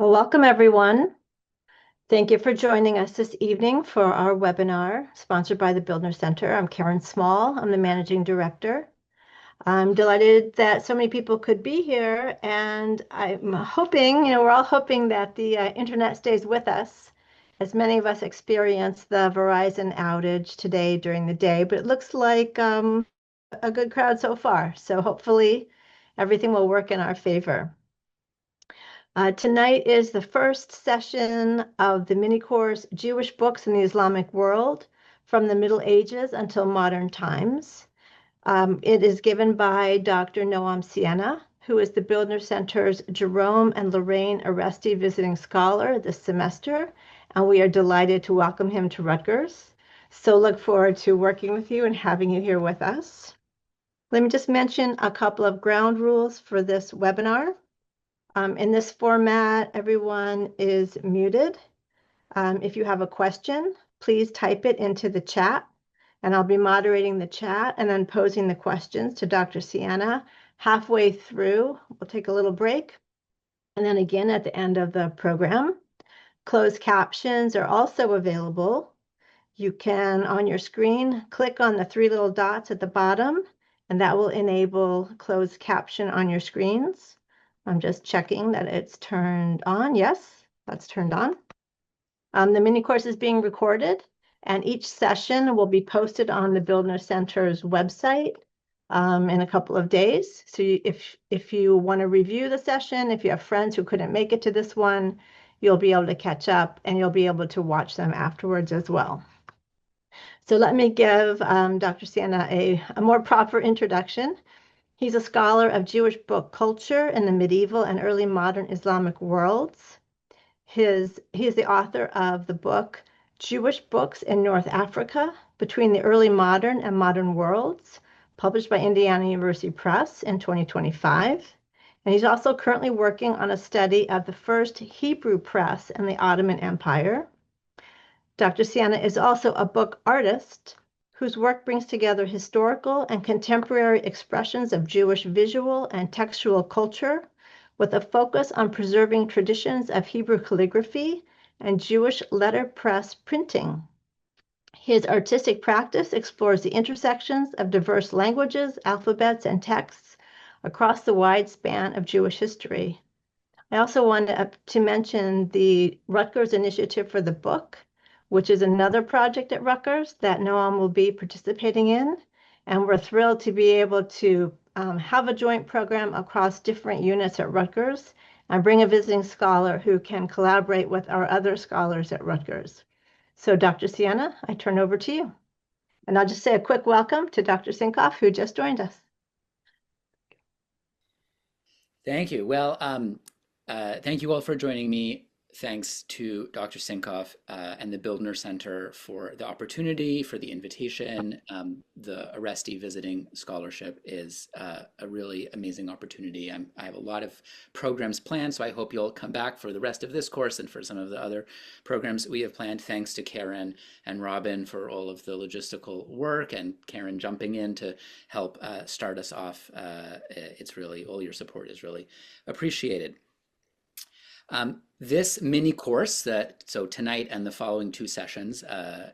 Well, welcome everyone. Thank you for joining us this evening for our webinar sponsored by the Bildner Center. I'm Karen Small. I'm the Managing Director. I'm delighted that so many people could be here, and I'm hoping, we're all hoping that the internet stays with us, as many of us experienced the Verizon outage today during the day, but it looks like a good crowd so far. So hopefully everything will work in our favor. Tonight is the first session of the mini course Jewish Books in the Islamic World from the Middle Ages until Modern Times. It is given by Dr. Noam Sienna, who is the Bildner Center's Jerome and Lorraine Aresti Visiting Scholar this semester, and we are delighted to welcome him to Rutgers. So look forward to working with you and having you here with us. Let me just mention a couple of ground rules for this webinar. In this format, everyone is muted. If you have a question, please type it into the chat, and I'll be moderating the chat and then posing the questions to Dr. Sienna halfway through. We'll take a little break, and then again at the end of the program. Closed captions are also available. You can, on your screen, click on the three little dots at the bottom, and that will enable closed caption on your screens. I'm just checking that it's turned on. Yes, that's turned on. The mini course is being recorded, and each session will be posted on the Bildner Center's website in a couple of days. So if you want to review the session, if you have friends who couldn't make it to this one, you'll be able to catch up and you'll be able to watch them afterwards as well. So let me give Dr. Sienna a more proper introduction. He's a scholar of Jewish book culture in the medieval and early modern Islamic worlds. He is the author of the book Jewish Books in North Africa Between the Early Modern and Modern Worlds, published by Indiana University Press in 2025. And he's also currently working on a study of the first Hebrew press in the Ottoman Empire. Dr. Sienna is also a book artist whose work brings together historical and contemporary expressions of Jewish visual and textual culture with a focus on preserving traditions of Hebrew calligraphy and Jewish letterpress printing. His artistic practice explores the intersections of diverse languages, alphabets, and texts across the wide span of Jewish history. I also wanted to mention the Rutgers Initiative for the Book, which is another project at Rutgers that Noam will be participating in. And we're thrilled to be able to have a joint program across different units at Rutgers and bring a visiting scholar who can collaborate with our other scholars at Rutgers. So Dr. Sienna, I turn over to you. And I'll just say a quick welcome to Dr. Sinkoff, who just joined us. Thank you. Well, thank you all for joining me. Thanks to Dr. Sinkoff and the Bildner Center for the opportunity, for the invitation. The Aresti Visiting Scholarship is a really amazing opportunity. I have a lot of programs planned, so I hope you'll come back for the rest of this course and for some of the other programs we have planned. Thanks to Karen and Robin for all of the logistical work, and Karen jumping in to help start us off. It's really, all your support is really appreciated. This mini course, so tonight and the following two sessions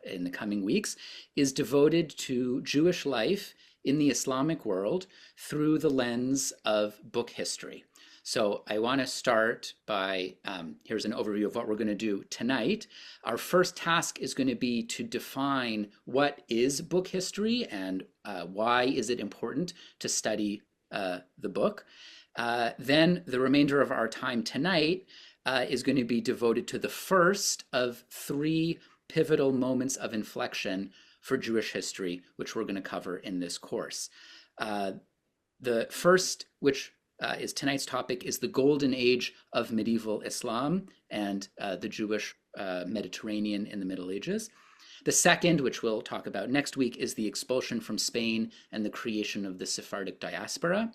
in the coming weeks, is devoted to Jewish life in the Islamic world through the lens of book history. So I want to start by, here's an overview of what we're going to do tonight. Our first task is going to be to define what is book history and why is it important to study the book. Then the remainder of our time tonight is going to be devoted to the first of three pivotal moments of inflection for Jewish history, which we're going to cover in this course. The first, which is tonight's topic, is the golden age of medieval Islam and the Jewish Mediterranean in the Middle Ages. The second, which we'll talk about next week, is the expulsion from Spain and the creation of the Sephardic diaspora.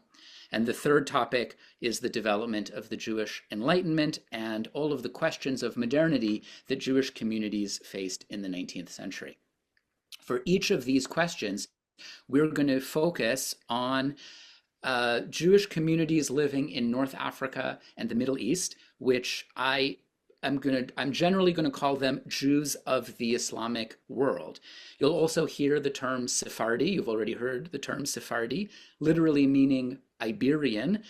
And the third topic is the development of the Jewish Enlightenment and all of the questions of modernity that Jewish communities faced in the 19th century. For each of these questions, we're going to focus on Jewish communities living in North Africa and the Middle East, which I'm generally going to call them Jews of the Islamic world. You'll also hear the term Sephardi. You've already heard the term Sephardi, literally meaning Iberian,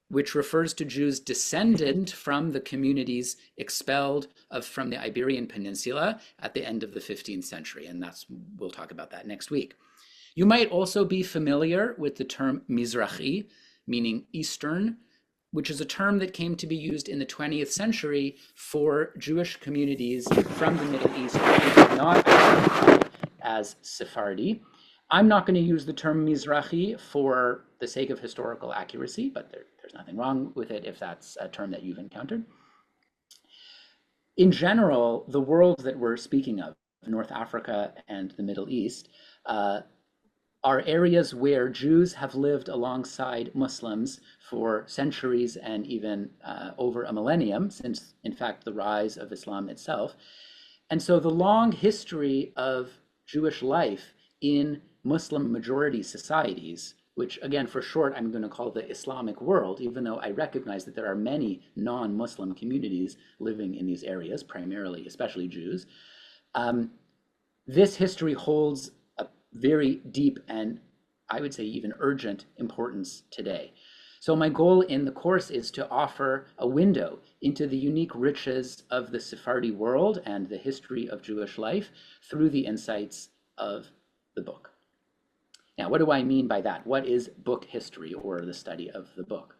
which refers to Jews descendant from the communities expelled from the Iberian Peninsula at the end of the 15th century. And we'll talk about that next week. You might also be familiar with the term Mizrahi, meaning Eastern, which is a term that came to be used in the 20th century for Jewish communities from the Middle East who did not identify as Sephardi. I'm not going to use the term Mizrahi for the sake of historical accuracy, but there's nothing wrong with it if that's a term that you've encountered. In general, the world that we're speaking of, North Africa and the Middle East, are areas where Jews have lived alongside Muslims for centuries and even over a millennium, since, in fact, the rise of Islam itself. And so the long history of Jewish life in Muslim majority societies, which again, for short, I'm going to call the Islamic world, even though I recognize that there are many non-Muslim communities living in these areas, primarily, especially Jews. This history holds a very deep and I would say even urgent importance today. So my goal in the course is to offer a window into the unique riches of the Sephardi world and the history of Jewish life through the insights of the book. Now, what do I mean by that? What is book history, or the study of the book?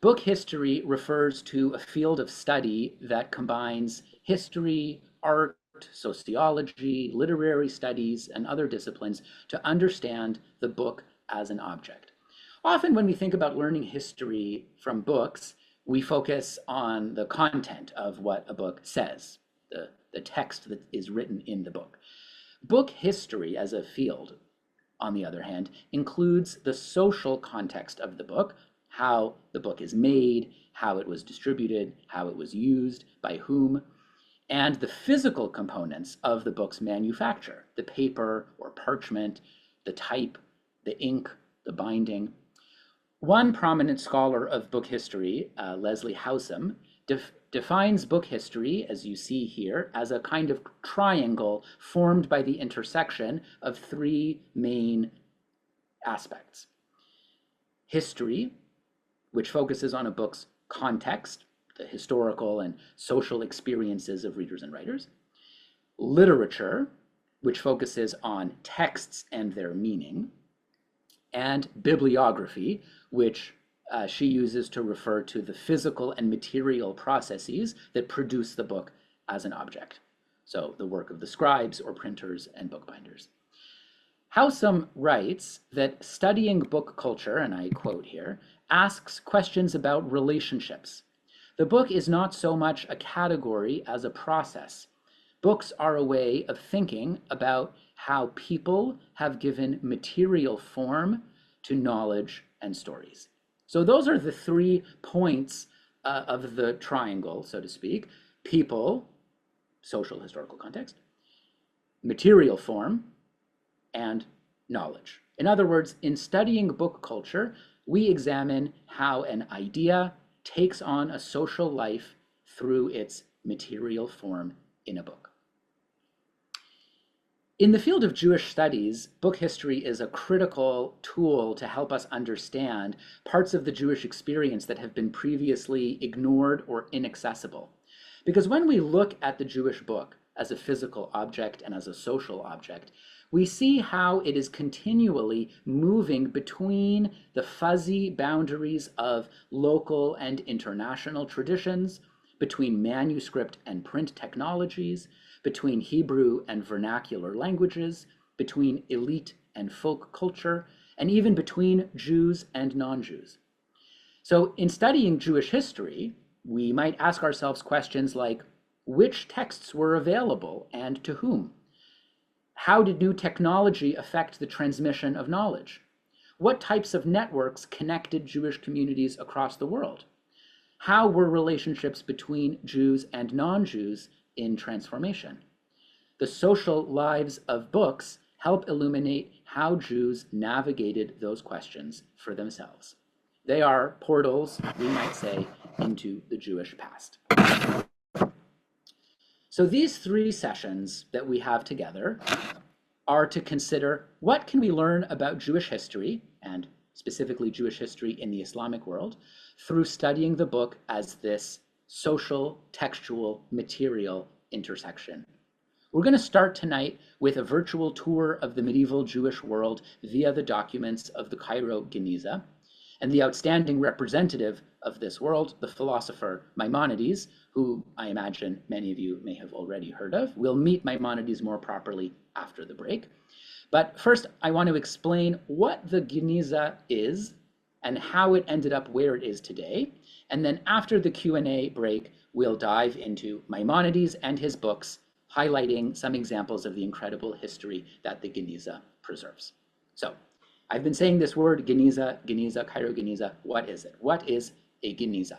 Book history refers to a field of study that combines history, art, sociology, literary studies, and other disciplines to understand the book as an object. Often when we think about learning history from books, we focus on the content of what a book says, the text that is written in the book. Book history as a field, on the other hand, includes the social context of the book, how the book is made, how it was distributed, how it was used, by whom, and the physical components of the book's manufacture, the paper or parchment, the type, the ink, the binding. One prominent scholar of book history, Leslie Howsam, defines book history, as you see here, as a kind of triangle formed by the intersection of three main aspects. History, which focuses on a book's context, the historical and social experiences of readers and writers. Literature, which focuses on texts and their meaning. And bibliography, which she uses to refer to the physical and material processes that produce the book as an object. So the work of the scribes or printers and bookbinders. Howsam writes that studying book culture, and I quote here, asks questions about relationships. The book is not so much a category as a process. Books are a way of thinking about how people have given material form to knowledge and stories. So those are the 3 points of the triangle, so to speak. People, social historical context, material form, and knowledge. In other words, in studying book culture, we examine how an idea takes on a social life through its material form in a book. In the field of Jewish studies, book history is a critical tool to help us understand parts of the Jewish experience that have been previously ignored or inaccessible. Because when we look at the Jewish book as a physical object and as a social object, we see how it is continually moving between the fuzzy boundaries of local and international traditions, between manuscript and print technologies, between Hebrew and vernacular languages, between elite and folk culture, and even between Jews and non-Jews. So in studying Jewish history, we might ask ourselves questions like, which texts were available and to whom? How did new technology affect the transmission of knowledge? What types of networks connected Jewish communities across the world? How were relationships between Jews and non-Jews in transformation? The social lives of books help illuminate how Jews navigated those questions for themselves. They are portals, we might say, into the Jewish past. So these 3 sessions that we have together are to consider what can we learn about Jewish history, and specifically Jewish history in the Islamic world, through studying the book as this social, textual, material intersection. We're going to start tonight with a virtual tour of the medieval Jewish world via the documents of the Cairo Geniza. And the outstanding representative of this world, the philosopher Maimonides, who I imagine many of you may have already heard of. We'll meet Maimonides more properly after the break. But first, I want to explain what the Geniza is and how it ended up where it is today. And then after the Q&A break, we'll dive into Maimonides and his books, highlighting some examples of the incredible history that the Geniza preserves. So, I've been saying this word, Geniza, Geniza, Cairo Geniza. What is it? What is a Geniza?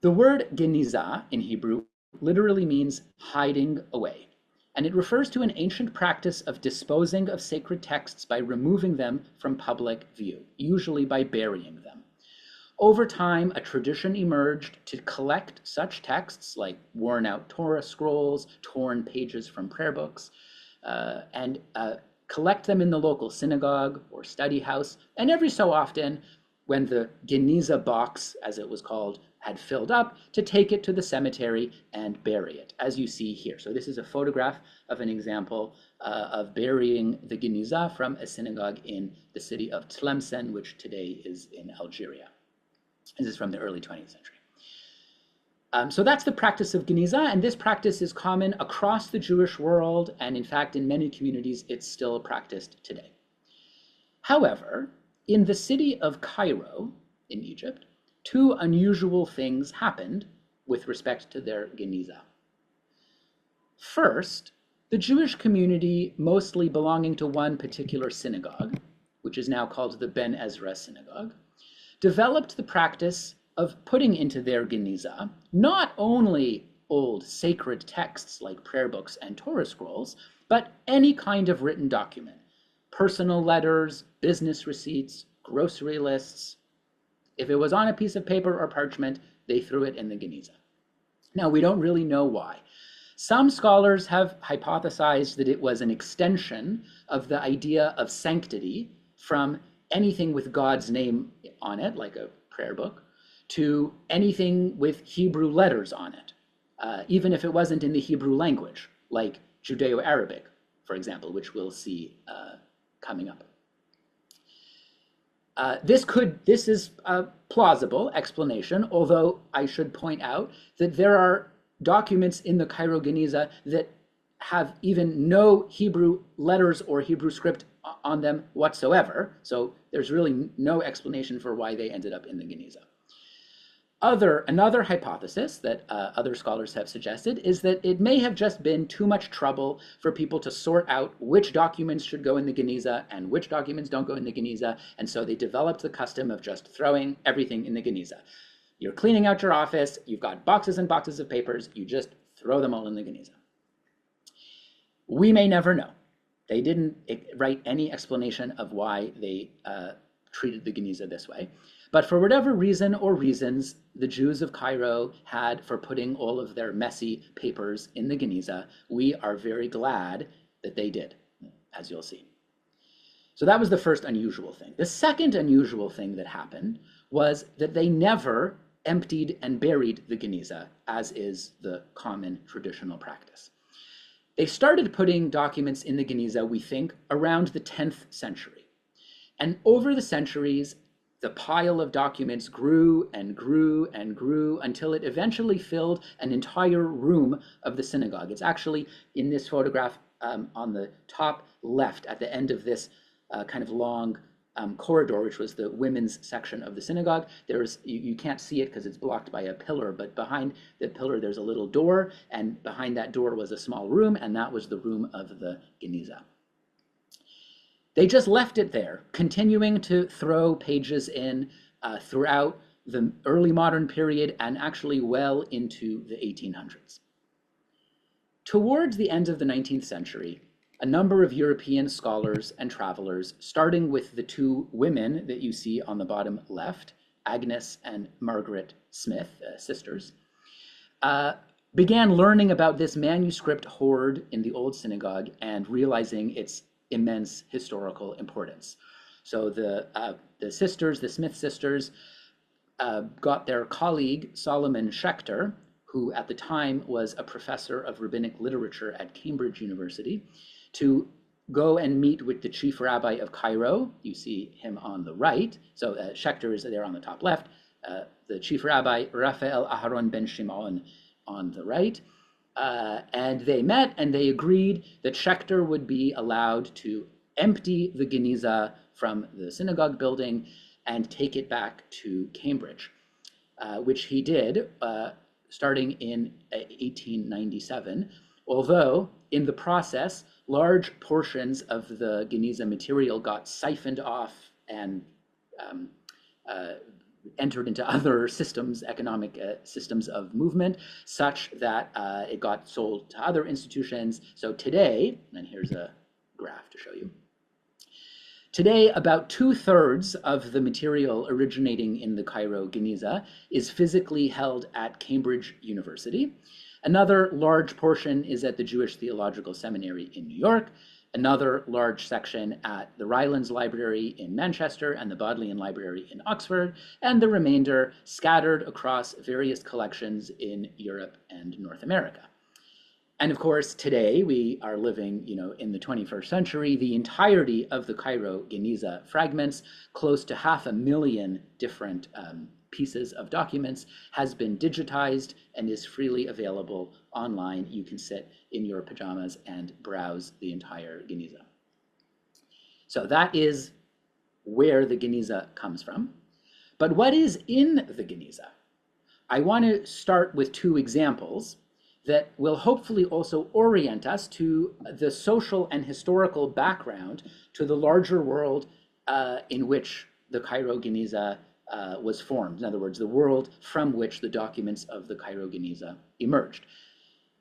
The word Geniza in Hebrew literally means hiding away, and it refers to an ancient practice of disposing of sacred texts by removing them from public view, usually by burying them. Over time, a tradition emerged to collect such texts like worn-out Torah scrolls, torn pages from prayer books, and collect them in the local synagogue or study house, and every so often, when the Geniza box, as it was called, had filled up, to take it to the cemetery and bury it, as you see here. So this is a photograph of an example of burying the Geniza from a synagogue in the city of Tlemcen, which today is in Algeria. This is from the early 20th century. So that's the practice of Geniza, and this practice is common across the Jewish world, and in fact, in many communities, it's still practiced today. However, in the city of Cairo, in Egypt, 2 unusual things happened with respect to their Geniza. First, the Jewish community, mostly belonging to one particular synagogue, which is now called the Ben Ezra Synagogue, developed the practice of putting into their Geniza not only old sacred texts like prayer books and Torah scrolls, but any kind of written document, personal letters, business receipts, grocery lists. If it was on a piece of paper or parchment, they threw it in the Geniza. Now, we don't really know why. Some scholars have hypothesized that it was an extension of the idea of sanctity from anything with God's name on it, like a prayer book, to anything with Hebrew letters on it, even if it wasn't in the Hebrew language, like Judeo-Arabic, for example, which we'll see coming up. This is a plausible explanation, although I should point out that there are documents in the Cairo Geniza that have even no Hebrew letters or Hebrew script on them whatsoever. So there's really no explanation for why they ended up in the Geniza. Another hypothesis that other scholars have suggested is that it may have just been too much trouble for people to sort out which documents should go in the Geniza and which documents don't go in the Geniza, and so they developed the custom of just throwing everything in the Geniza. You're cleaning out your office, you've got boxes and boxes of papers, you just throw them all in the Geniza. We may never know. They didn't write any explanation of why they treated the Geniza this way. But for whatever reason or reasons the Jews of Cairo had for putting all of their messy papers in the Geniza, we are very glad that they did, as you'll see. So that was the first unusual thing. The second unusual thing that happened was that they never emptied and buried the Geniza, as is the common traditional practice. They started putting documents in the Geniza, we think, around the 10th century. And over the centuries, the pile of documents grew and grew and grew until it eventually filled an entire room of the synagogue. It's actually in this photograph on the top left at the end of this kind of long corridor, which was the women's section of the synagogue. You can't see it because it's blocked by a pillar, but behind the pillar there's a little door, and behind that door was a small room, and that was the room of the Geniza. They just left it there, continuing to throw pages in throughout the early modern period and actually well into the 1800s. Towards the end of the 19th century, a number of European scholars and travelers, starting with the two women that you see on the bottom left, Agnes and Margaret Smith, sisters, uh, began learning about this manuscript hoard in the old synagogue and realizing its immense historical importance. So the sisters, the Smith sisters, got their colleague Solomon Schechter, who at the time was a professor of rabbinic literature at Cambridge University, to go and meet with the chief rabbi of Cairo. You see him on the right. So Schechter is there on the top left. The chief rabbi, Raphael Aharon ben Shimon, on the right. And they met and they agreed that Schechter would be allowed to empty the Geniza from the synagogue building and take it back to Cambridge, which he did starting in 1897, although in the process, large portions of the Geniza material got siphoned off and entered into other systems, economic systems of movement, such that it got sold to other institutions. So today, and here's a graph to show you, today, about 2/3 of the material originating in the Cairo Geniza is physically held at Cambridge University. Another large portion is at the Jewish Theological Seminary in New York, another large section at the Rylands Library in Manchester and the Bodleian Library in Oxford, and the remainder scattered across various collections in Europe and North America. And of course, today we are living, in the 21st century. The entirety of the Cairo Geniza fragments, close to 500,000 different pieces of documents, has been digitized and is freely available online. You can sit in your pajamas and browse the entire Geniza. So that is where the Geniza comes from. But what is in the Geniza? I want to start with two examples that will hopefully also orient us to the social and historical background to the larger world in which the Cairo Geniza was formed. In other words, the world from which the documents of the Cairo Geniza emerged.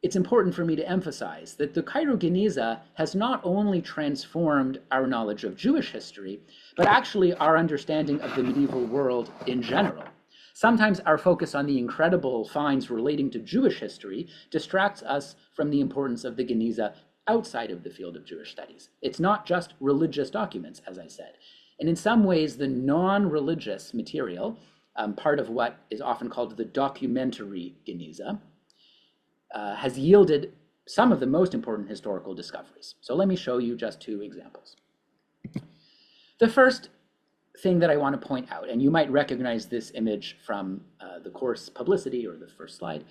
It's important for me to emphasize that the Cairo Geniza has not only transformed our knowledge of Jewish history, but actually our understanding of the medieval world in general. Sometimes our focus on the incredible finds relating to Jewish history distracts us from the importance of the Geniza outside of the field of Jewish studies. It's not just religious documents, as I said. And in some ways, the non-religious material, part of what is often called the documentary Geniza, has yielded some of the most important historical discoveries. So let me show you just two examples. The first thing that I want to point out, and you might recognize this image from the course publicity or the first slide,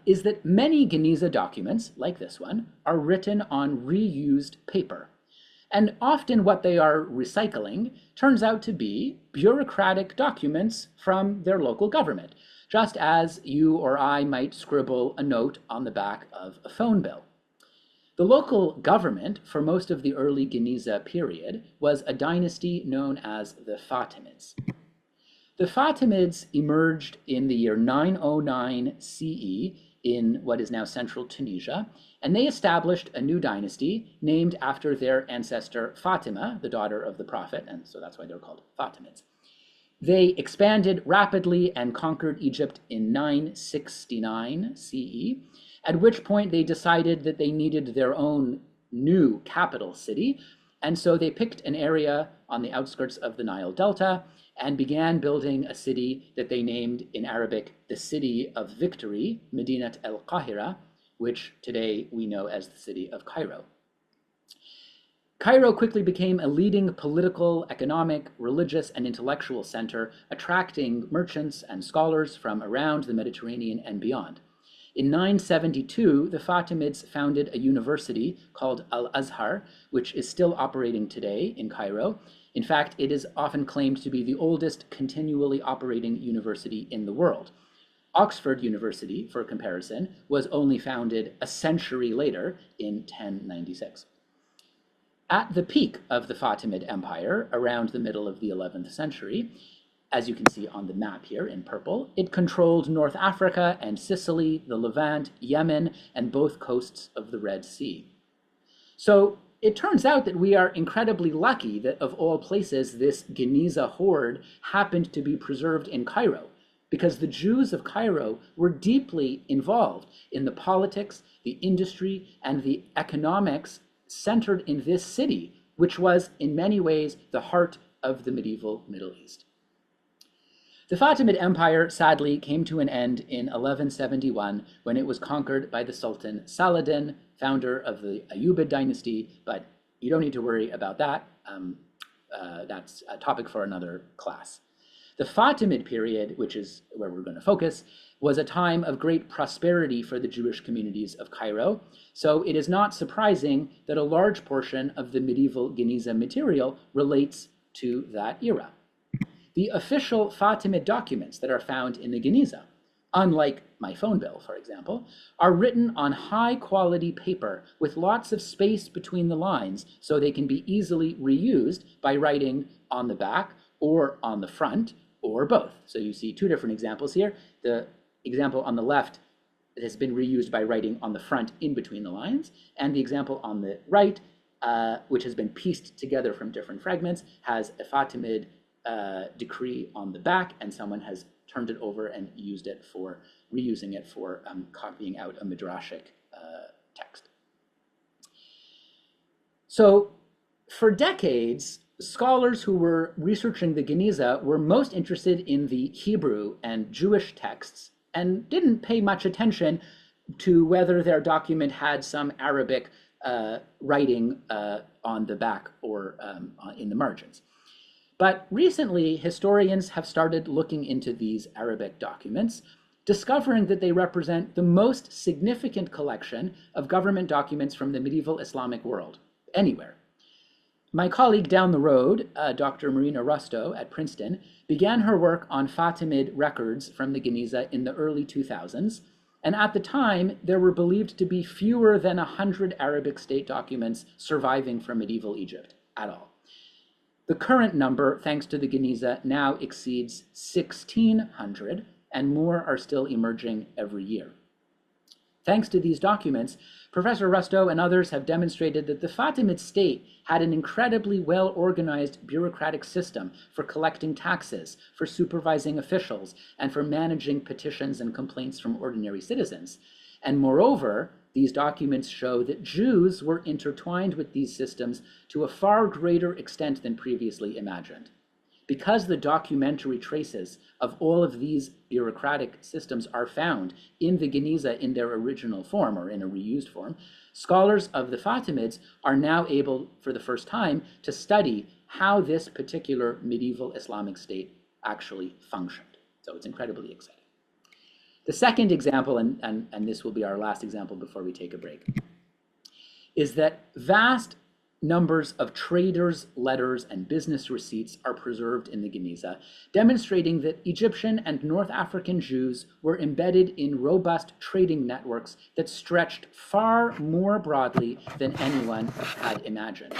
is that many Geniza documents, like this one, are written on reused paper. And often what they are recycling turns out to be bureaucratic documents from their local government, just as you or I might scribble a note on the back of a phone bill. The local government for most of the early Geniza period was a dynasty known as the Fatimids. The Fatimids emerged in the year 909 CE in what is now central Tunisia, and they established a new dynasty named after their ancestor Fatima, the daughter of the Prophet, and so that's why they're called Fatimids. They expanded rapidly and conquered Egypt in 969 CE, at which point they decided that they needed their own new capital city, and so they picked an area on the outskirts of the Nile Delta and began building a city that they named in Arabic the City of Victory, Medinat el-Qahira, which today we know as the city of Cairo. Cairo quickly became a leading political, economic, religious, and intellectual center, attracting merchants and scholars from around the Mediterranean and beyond. In 972, the Fatimids founded a university called Al-Azhar, which is still operating today in Cairo. In fact, it is often claimed to be the oldest continually operating university in the world. Oxford University, for comparison, was only founded a century later in 1096. At the peak of the Fatimid Empire, around the middle of the 11th century, as you can see on the map here in purple, it controlled North Africa and Sicily, the Levant, Yemen, and both coasts of the Red Sea. So it turns out that we are incredibly lucky that of all places, this Geniza hoard happened to be preserved in Cairo, because the Jews of Cairo were deeply involved in the politics, the industry, and the economics centered in this city, which was in many ways the heart of the medieval Middle East. The Fatimid Empire sadly came to an end in 1171 when it was conquered by the Sultan Saladin, founder of the Ayyubid dynasty, but you don't need to worry about that. That's a topic for another class. The Fatimid period, which is where we're going to focus, was a time of great prosperity for the Jewish communities of Cairo, so it is not surprising that a large portion of the medieval Geniza material relates to that era. The official Fatimid documents that are found in the Geniza, unlike my phone bill, for example, are written on high-quality paper with lots of space between the lines so they can be easily reused by writing on the back or on the front, or both. So you see two different examples here. The example on the left has been reused by writing on the front in between the lines, and the example on the right, which has been pieced together from different fragments, has a Fatimid decree on the back, and someone has turned it over and reusing it for copying out a midrashic text. So for decades, scholars who were researching the Geniza were most interested in the Hebrew and Jewish texts and didn't pay much attention to whether their document had some Arabic writing on the back or in the margins. But recently, historians have started looking into these Arabic documents, discovering that they represent the most significant collection of government documents from the medieval Islamic world, anywhere. My colleague down the road, Dr. Marina Rusto at Princeton, began her work on Fatimid records from the Geniza in the early 2000s, and at the time, there were believed to be fewer than 100 Arabic state documents surviving from medieval Egypt at all. The current number, thanks to the Geniza, now exceeds 1,600, and more are still emerging every year. Thanks to these documents, Professor Rusto and others have demonstrated that the Fatimid state had an incredibly well-organized bureaucratic system for collecting taxes, for supervising officials, and for managing petitions and complaints from ordinary citizens. And moreover, these documents show that Jews were intertwined with these systems to a far greater extent than previously imagined. Because the documentary traces of all of these bureaucratic systems are found in the Geniza in their original form or in a reused form, scholars of the Fatimids are now able, for the first time, to study how this particular medieval Islamic state actually functioned. So it's incredibly exciting. The second example, and this will be our last example before we take a break, is that vast numbers of traders' letters and business receipts are preserved in the Geniza, demonstrating that Egyptian and North African Jews were embedded in robust trading networks that stretched far more broadly than anyone had imagined.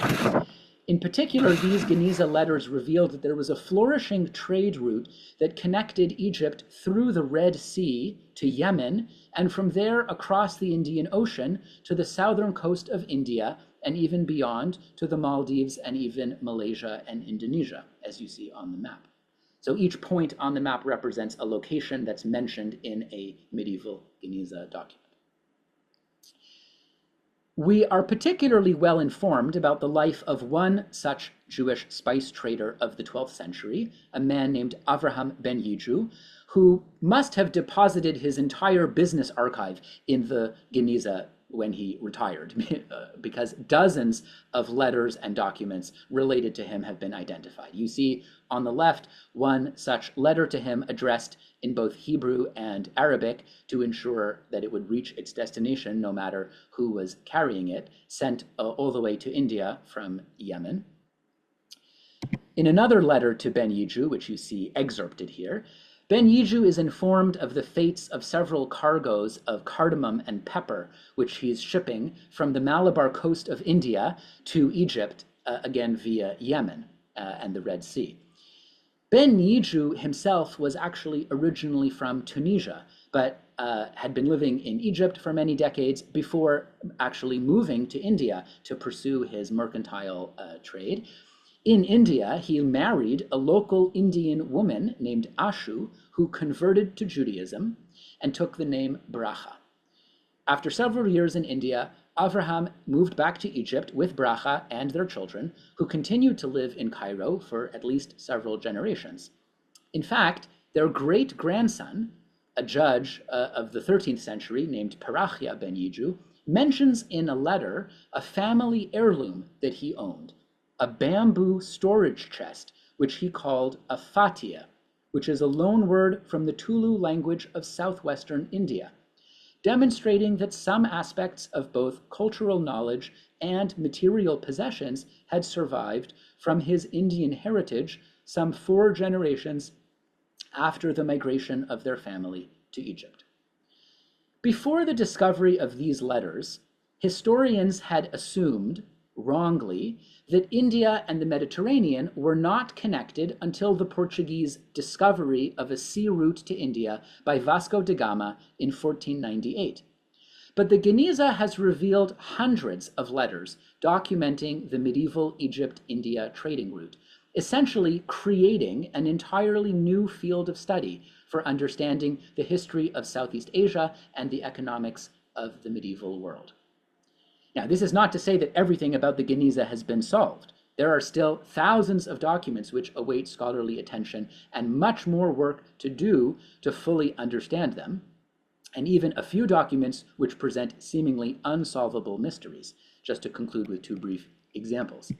In particular, these Geniza letters revealed that there was a flourishing trade route that connected Egypt through the Red Sea to Yemen, and from there across the Indian Ocean to the southern coast of India, and even beyond to the Maldives and even Malaysia and Indonesia, as you see on the map. So each point on the map represents a location that's mentioned in a medieval Geniza document. We are particularly well informed about the life of one such Jewish spice trader of the 12th century, a man named Avraham ben Yiju, who must have deposited his entire business archive in the Geniza when he retired, because dozens of letters and documents related to him have been identified. You see on the left one such letter to him addressed in both Hebrew and Arabic to ensure that it would reach its destination no matter who was carrying it, sent all the way to India from Yemen. In another letter to Ben Yiju, which you see excerpted here, Ben Yiju is informed of the fates of several cargoes of cardamom and pepper, which he is shipping from the Malabar coast of India to Egypt, again via Yemen and the Red Sea. Ben Yiju himself was actually originally from Tunisia, but had been living in Egypt for many decades before actually moving to India to pursue his mercantile trade. In India, he married a local Indian woman named Ashu, who converted to Judaism and took the name Bracha. After several years in India, Avraham moved back to Egypt with Bracha and their children, who continued to live in Cairo for at least several generations. In fact, their great-grandson, a judge of the 13th century named Parachia ben Yiju, mentions in a letter a family heirloom that he owned, a bamboo storage chest, which he called a fatia, which is a loan word from the Tulu language of southwestern India, demonstrating that some aspects of both cultural knowledge and material possessions had survived from his Indian heritage some 4 generations after the migration of their family to Egypt. Before the discovery of these letters, historians had assumed, wrongly, that India and the Mediterranean were not connected until the Portuguese discovery of a sea route to India by Vasco da Gama in 1498. But the Geniza has revealed hundreds of letters documenting the medieval Egypt-India trading route, essentially creating an entirely new field of study for understanding the history of Southeast Asia and the economics of the medieval world. Now, this is not to say that everything about the Geniza has been solved. There are still thousands of documents which await scholarly attention and much more work to do to fully understand them, and even a few documents which present seemingly unsolvable mysteries, just to conclude with 2 brief examples.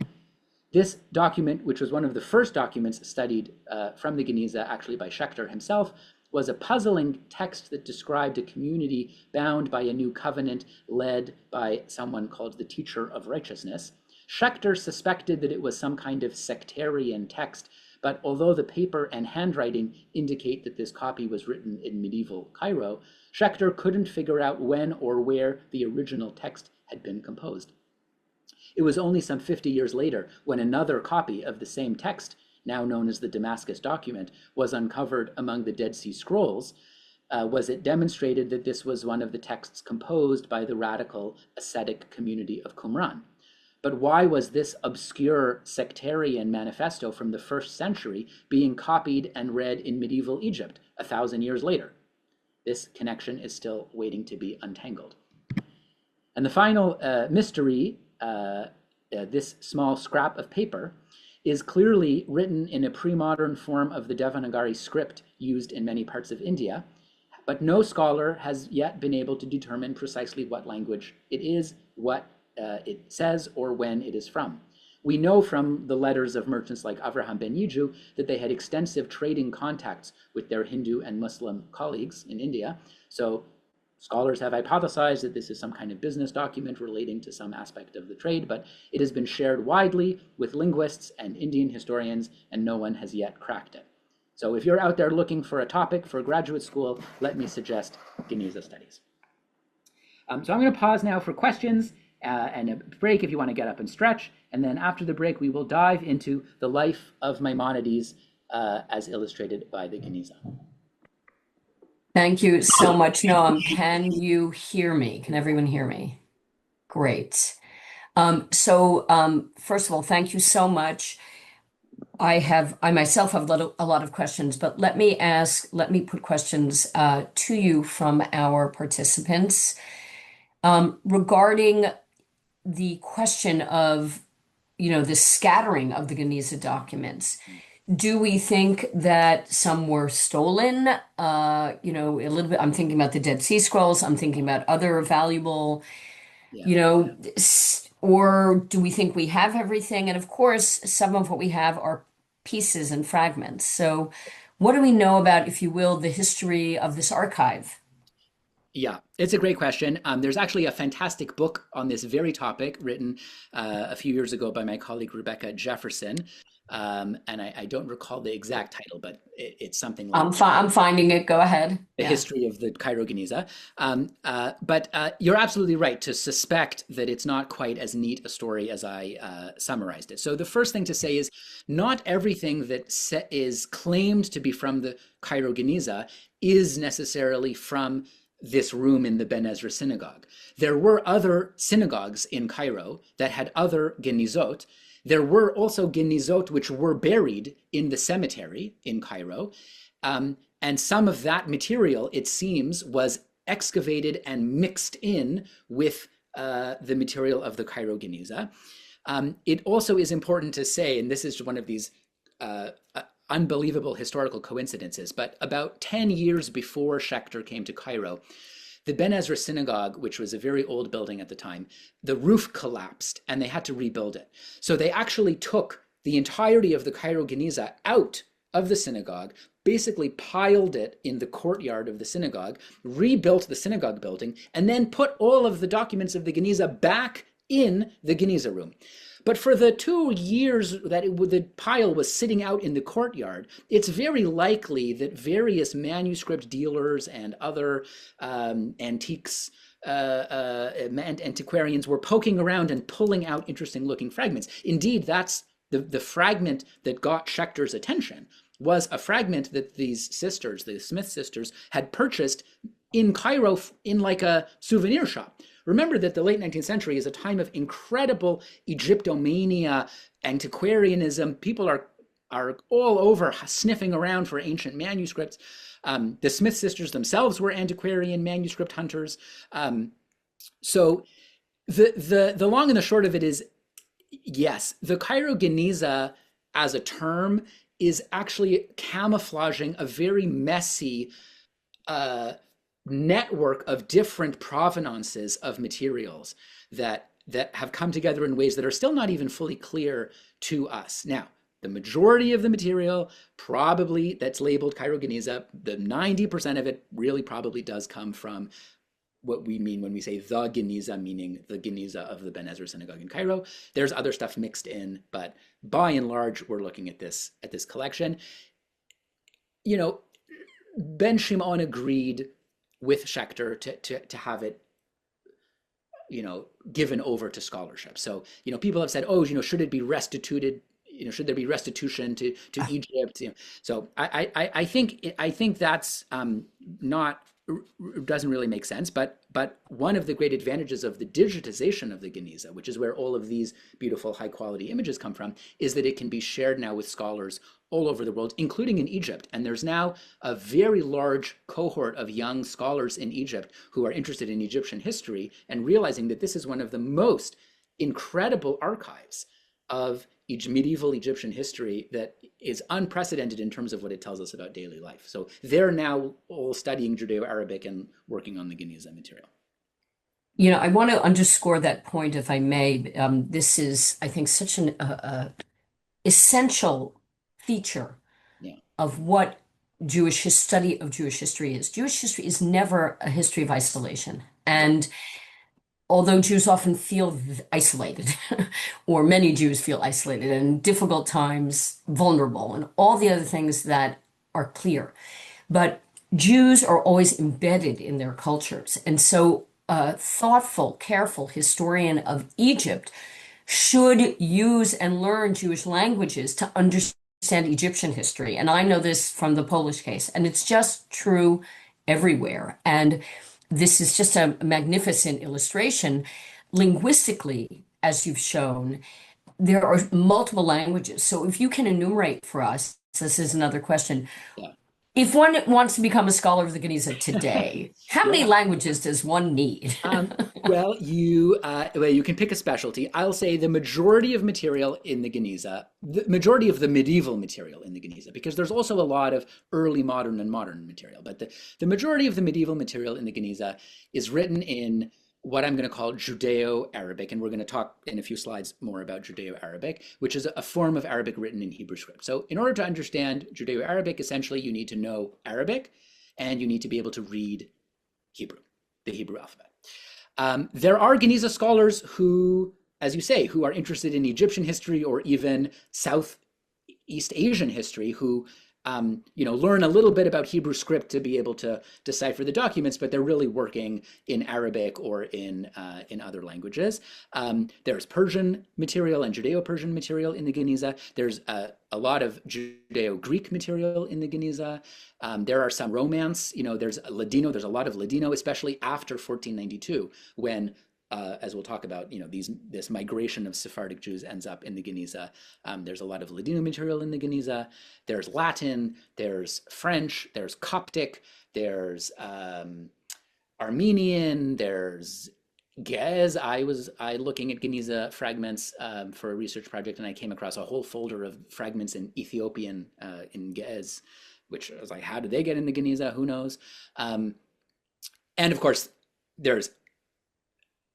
This document, which was one of the first documents studied from the Geniza, actually by Schechter himself, was a puzzling text that described a community bound by a new covenant led by someone called the Teacher of Righteousness. Schechter suspected that it was some kind of sectarian text, but although the paper and handwriting indicate that this copy was written in medieval Cairo, Schechter couldn't figure out when or where the original text had been composed. It was only some 50 years later when another copy of the same text, now known as the Damascus document, was uncovered among the Dead Sea Scrolls, was it demonstrated that this was one of the texts composed by the radical ascetic community of Qumran. But why was this obscure sectarian manifesto from the 1st century being copied and read in medieval Egypt 1,000 years later? This connection is still waiting to be untangled. And the final mystery, this small scrap of paper, is clearly written in a pre-modern form of the Devanagari script used in many parts of India, but no scholar has yet been able to determine precisely what language it is, what it says, or when it is from. We know from the letters of merchants like Avraham ben Yiju that they had extensive trading contacts with their Hindu and Muslim colleagues in India, so scholars have hypothesized that this is some kind of business document relating to some aspect of the trade, but it has been shared widely with linguists and Indian historians, and no one has yet cracked it. So if you're out there looking for a topic for graduate school, let me suggest Geniza studies. So I'm going to pause now for questions and a break if you want to get up and stretch, and then after the break we will dive into the life of Maimonides as illustrated by the Geniza. Thank you so much, Noam. Can you hear me? Can everyone hear me? Great. First of all, thank you so much. I myself have a lot of questions, but let me put questions to you from our participants regarding the question of, the scattering of the Geniza documents. Do we think that some were stolen? A little bit, I'm thinking about the Dead Sea Scrolls, I'm thinking about other valuable, or do we think we have everything? And of course, some of what we have are pieces and fragments. So what do we know about, if you will, the history of this archive? Yeah, it's a great question. There's actually a fantastic book on this very topic written a few years ago by my colleague Rebecca Jefferson. And I don't recall the exact title, but it's something like I'm finding it. Go ahead. The History of the Cairo Geniza. But you're absolutely right to suspect that it's not quite as neat a story as I summarized it. So the first thing to say is not everything that is claimed to be from the Cairo Geniza is necessarily from this room in the Ben Ezra synagogue. There were other synagogues in Cairo that had other genizot. There were also genizot which were buried in the cemetery in Cairo. And some of that material, it seems, was excavated and mixed in with the material of the Cairo Geniza. It also is important to say, and this is one of these unbelievable historical coincidences, but about 10 years before Schechter came to Cairo, the Ben Ezra synagogue, which was a very old building at the time, the roof collapsed and they had to rebuild it. So they actually took the entirety of the Cairo Geniza out of the synagogue, basically piled it in the courtyard of the synagogue, rebuilt the synagogue building, and then put all of the documents of the Geniza back in the Geniza room. But for the 2 years that the pile was sitting out in the courtyard, it's very likely that various manuscript dealers and other antiquarians were poking around and pulling out interesting looking fragments. Indeed, that's the fragment that got Schechter's attention was a fragment that these sisters, the Smith sisters, had purchased in Cairo in like a souvenir shop. Remember that the late 19th century is a time of incredible Egyptomania, antiquarianism. People are all over sniffing around for ancient manuscripts. The Smith sisters themselves were antiquarian manuscript hunters. So the long and the short of it is, yes, the Cairo Geniza as a term is actually camouflaging a very messy network of different provenances of materials that have come together in ways that are still not even fully clear to us. Now, the majority of the material probably that's labeled Cairo Geniza, the 90% of it really probably does come from what we mean when we say the Geniza, meaning the Geniza of the Ben Ezra synagogue in Cairo. There's other stuff mixed in, but by and large, we're looking at this collection. You know, Ben Shimon agreed with Schechter to have it, you know, given over to scholarship. So, you know, people have said, oh, you know, should it be restituted? You know, should there be restitution to Egypt? You know, so I think that's not, doesn't really make sense. But one of the great advantages of the digitization of the Geniza, which is where all of these beautiful high quality images come from, is that it can be shared now with scholars all over the world, including in Egypt. And there's now a very large cohort of young scholars in Egypt who are interested in Egyptian history and realizing that this is one of the most incredible archives of medieval Egyptian history that is unprecedented in terms of what it tells us about daily life. So they're now all studying Judeo-Arabic and working on the Geniza material. You know, I want to underscore that point, if I may. This is, I think, such an essential feature of what study of Jewish history is. Jewish history is never a history of isolation. And although Jews often feel isolated, or many Jews feel isolated and difficult times, vulnerable, and all the other things that are clear, but Jews are always embedded in their cultures. And so a thoughtful, careful historian of Egypt should use and learn Jewish languages to understand Egyptian history. And I know this from the Polish case, and it's just true everywhere. And this is just a magnificent illustration. Linguistically, as you've shown, there are multiple languages. So if you can enumerate for us, this is another question. Yeah. If one wants to become a scholar of the Geniza today, how many languages does one need? Well, you can pick a specialty. I'll say the majority of material in the Geniza, the majority of the medieval material in the Geniza, because there's also a lot of early modern and modern material, but the majority of the medieval material in the Geniza is written in what I'm going to call Judeo-Arabic, and we're going to talk in a few slides more about Judeo-Arabic, which is a form of Arabic written in Hebrew script. So in order to understand Judeo-Arabic, essentially you need to know Arabic and you need to be able to read Hebrew, the Hebrew alphabet. There are Geniza scholars who, as you say, who are interested in Egyptian history or even Southeast Asian history, who learn a little bit about Hebrew script to be able to decipher the documents, but they're really working in Arabic or in other languages. There's Persian material and Judeo-Persian material in the Geniza. There's a lot of Judeo-Greek material in the Geniza. There are some Romance. There's Ladino. There's a lot of Ladino, especially after 1492, when as we'll talk about, this migration of Sephardic Jews ends up in the Geniza. There's a lot of Ladino material in the Geniza. There's Latin, there's French, there's Coptic, there's Armenian, there's Ge'ez. I looking at Geniza fragments for a research project, and I came across a whole folder of fragments in Ethiopian in Ge'ez, which I was like, how did they get in the Geniza? Who knows? And of course, there's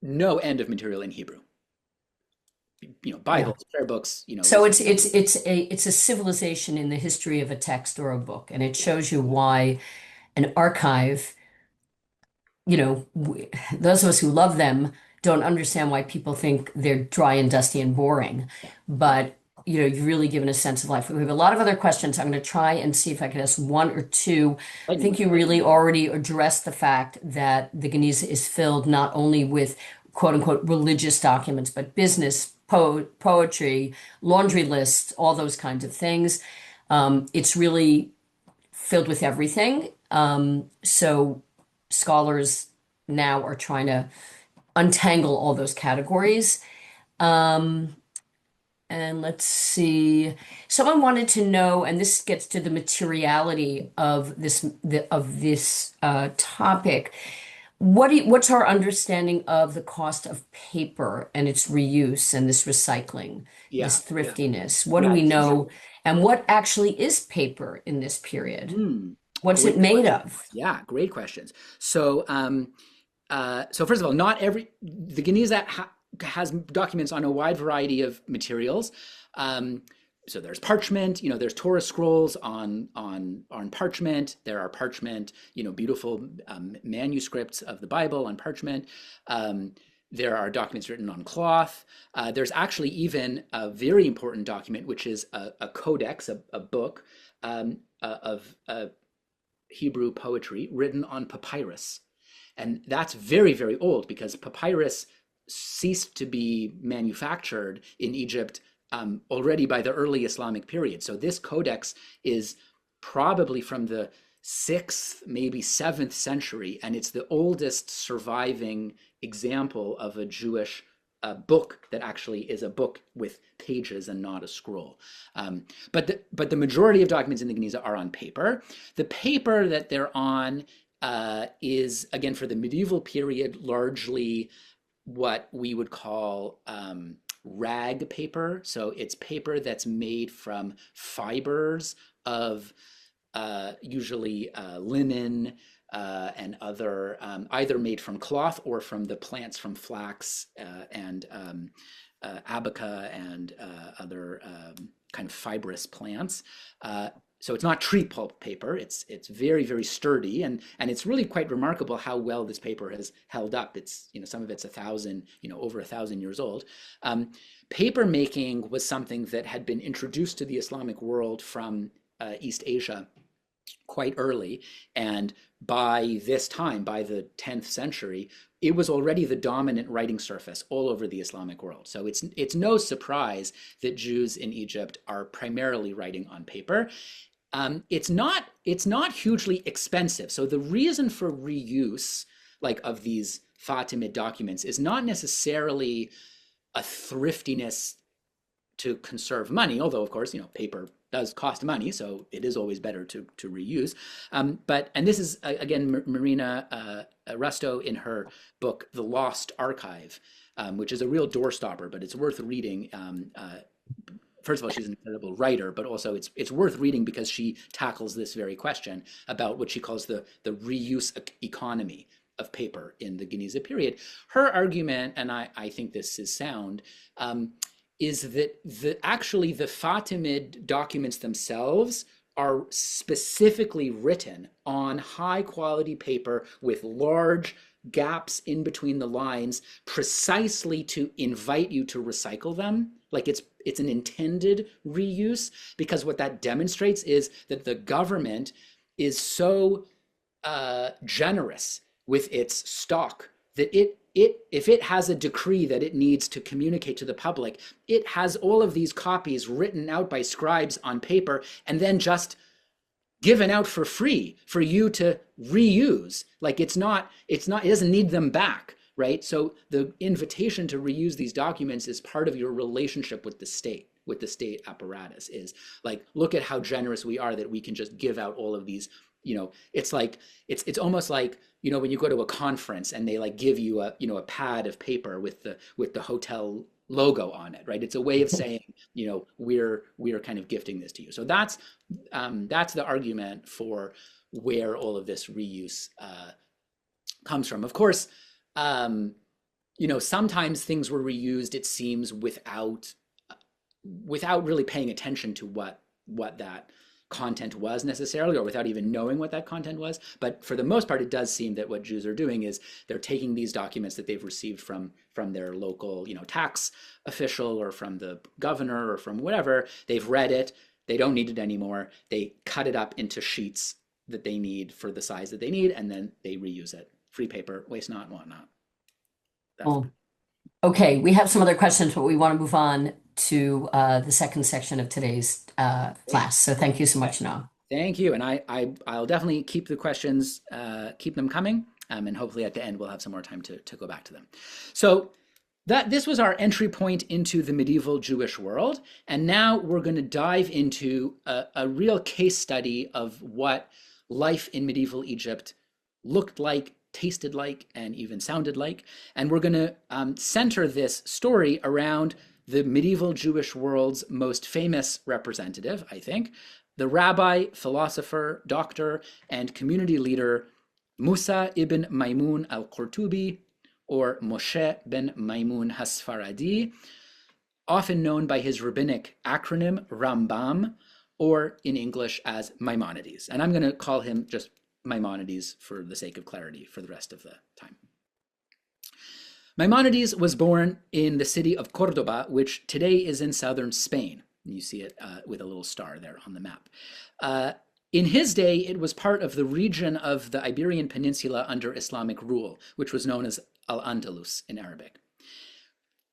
no end of material in Hebrew. Bibles, prayer books. So it's a civilization in the history of a text or a book, and it shows you why an archive, those of us who love them don't understand why people think they're dry and dusty and boring. But you've really given a sense of life. We have a lot of other questions. I'm going to try and see if I can ask one or two. I think you really already addressed the fact that the Geniza is filled not only with quote unquote religious documents, but business, poetry, laundry lists, all those kinds of things. It's really filled with everything. So scholars now are trying to untangle all those categories. And let's see. Someone wanted to know, and this gets to the materiality of this topic. What's our understanding of the cost of paper and its reuse and this recycling, this thriftiness? What do we know? And what actually is paper in this period? What's it made of? Yeah, great questions. So, first of all, the Geniza has documents on a wide variety of materials. So there's parchment, there's Torah scrolls on parchment. There are parchment, beautiful manuscripts of the Bible on parchment. There are documents written on cloth. There's actually even a very important document, which is a codex, a book of Hebrew poetry written on papyrus. And that's very, very old, because papyrus ceased to be manufactured in Egypt already by the early Islamic period. So this codex is probably from the 6th, maybe 7th century, and it's the oldest surviving example of a Jewish book that actually is a book with pages and not a scroll. But the majority of documents in the Geniza are on paper. The paper that they're on is, again, for the medieval period, largely what we would call rag paper. So it's paper that's made from fibers of usually linen and other, either made from cloth or from the plants from flax and abaca and other kind of fibrous plants. So it's not tree pulp paper. It's very, very sturdy, and it's really quite remarkable how well this paper has held up. It's some of it's over 1,000 years old. Paper making was something that had been introduced to the Islamic world from East Asia quite early, and by this time, by the 10th century, it was already the dominant writing surface all over the Islamic world. So it's no surprise that Jews in Egypt are primarily writing on paper. It's not hugely expensive. So the reason for reuse, like, of these Fatimid documents is not necessarily a thriftiness to conserve money, although of course, paper does cost money, so it is always better to reuse. And this is again Marina Rusto in her book The Lost Archive, which is a real doorstopper, but it's worth reading. First of all, she's an incredible writer, but also it's worth reading because she tackles this very question about what she calls the reuse economy of paper in the Geniza period. Her argument, and I think this is sound, is that actually the Fatimid documents themselves are specifically written on high quality paper with large gaps in between the lines, precisely to invite you to recycle them like it's an intended reuse, because what that demonstrates is that the government is so generous with its stock that if it has a decree that it needs to communicate to the public, it has all of these copies written out by scribes on paper and then just given out for free for you to reuse. Like it doesn't need them back, right? So the invitation to reuse these documents is part of your relationship with the state apparatus. Is like, look at how generous we are that we can just give out all of these. It's like it's almost like, when you go to a conference and they like give you a pad of paper with the hotel logo on it, right? It's a way of saying, we're kind of gifting this to you. So that's the argument for where all of this reuse comes from. Of course, sometimes things were reused, it seems, without really paying attention to what that content was necessarily, or without even knowing what that content was. But for the most part, it does seem that what Jews are doing is they're taking these documents that they've received from their local, tax official, or from the governor, or from whatever. They've read it, they don't need it anymore. They cut it up into sheets that they need for the size that they need, and then they reuse it. Free paper, waste not, want not. Oh. Okay, we have some other questions, but we want to move on to the second section of today's class. So thank you so much, Noam. Thank you. And I'll definitely keep the questions, keep them coming. And hopefully at the end, we'll have some more time to go back to them. So this was our entry point into the medieval Jewish world. And now we're going to dive into a real case study of what life in medieval Egypt looked like, tasted like, and even sounded like. And we're going to center this story around the medieval Jewish world's most famous representative, I think, the rabbi, philosopher, doctor, and community leader, Musa ibn Maimun al-Qurtubi, or Moshe ben Maimun Hasfaradi, often known by his rabbinic acronym Rambam, or in English as Maimonides. And I'm going to call him just Maimonides for the sake of clarity for the rest of the time. Maimonides was born in the city of Cordoba, which today is in southern Spain. You see it with a little star there on the map. In his day, it was part of the region of the Iberian Peninsula under Islamic rule, which was known as Al-Andalus in Arabic.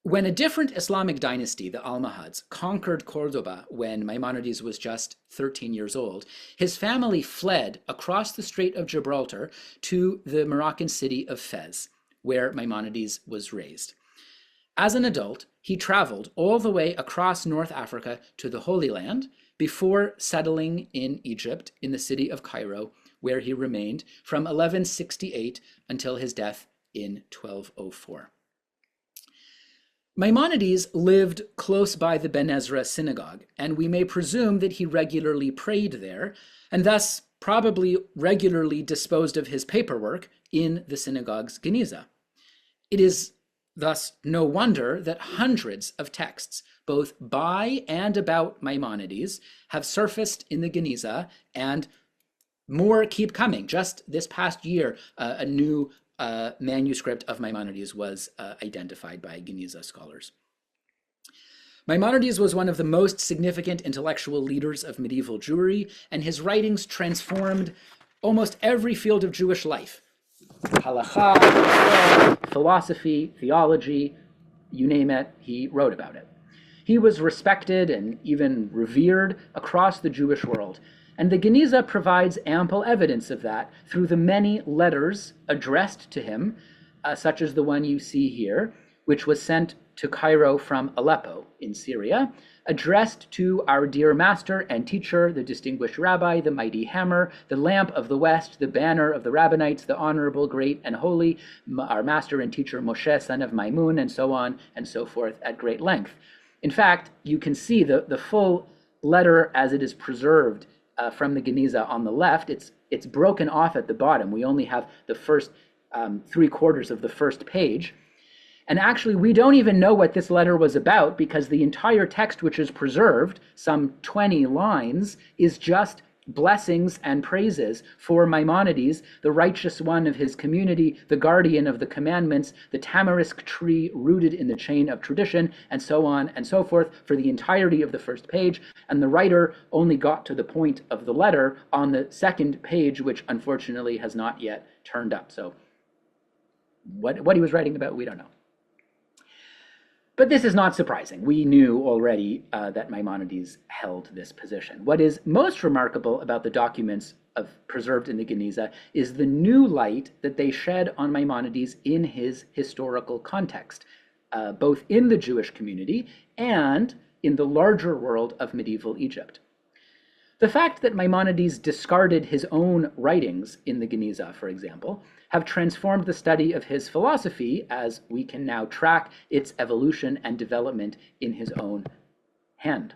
When a different Islamic dynasty, the Almohads, conquered Cordoba when Maimonides was just 13 years old, his family fled across the Strait of Gibraltar to the Moroccan city of Fez, where Maimonides was raised. As an adult, he traveled all the way across North Africa to the Holy Land before settling in Egypt in the city of Cairo, where he remained from 1168 until his death in 1204. Maimonides lived close by the Ben Ezra synagogue, and we may presume that he regularly prayed there, and thus probably regularly disposed of his paperwork in the synagogue's Geniza. It is thus no wonder that hundreds of texts, both by and about Maimonides, have surfaced in the Geniza, and more keep coming. Just this past year, a new manuscript of Maimonides was identified by Geniza scholars. Maimonides was one of the most significant intellectual leaders of medieval Jewry, and his writings transformed almost every field of Jewish life. Halakha, philosophy, theology, you name it, he wrote about it. He was respected and even revered across the Jewish world, and the Geniza provides ample evidence of that through the many letters addressed to him, such as the one you see here, which was sent to Cairo from Aleppo in Syria, addressed to our dear master and teacher, the distinguished rabbi, the mighty hammer, the lamp of the West, the banner of the rabbinites, the honorable, great, and holy, our master and teacher Moshe, son of Maimun, and so on and so forth at great length. In fact, you can see the full letter as it is preserved from the Geniza on the left. It's broken off at the bottom. We only have the first 3/4 of the first page. And actually, we don't even know what this letter was about, because the entire text, which is preserved, some 20 lines, is just blessings and praises for Maimonides, the righteous one of his community, the guardian of the commandments, the tamarisk tree rooted in the chain of tradition, and so on and so forth for the entirety of the first page. And the writer only got to the point of the letter on the second page, which unfortunately has not yet turned up. So what he was writing about, we don't know. But this is not surprising. We knew already that Maimonides held this position. What is most remarkable about the documents preserved in the Geniza is the new light that they shed on Maimonides in his historical context, both in the Jewish community and in the larger world of medieval Egypt. The fact that Maimonides discarded his own writings in the Geniza, for example, have transformed the study of his philosophy, as we can now track its evolution and development in his own hand.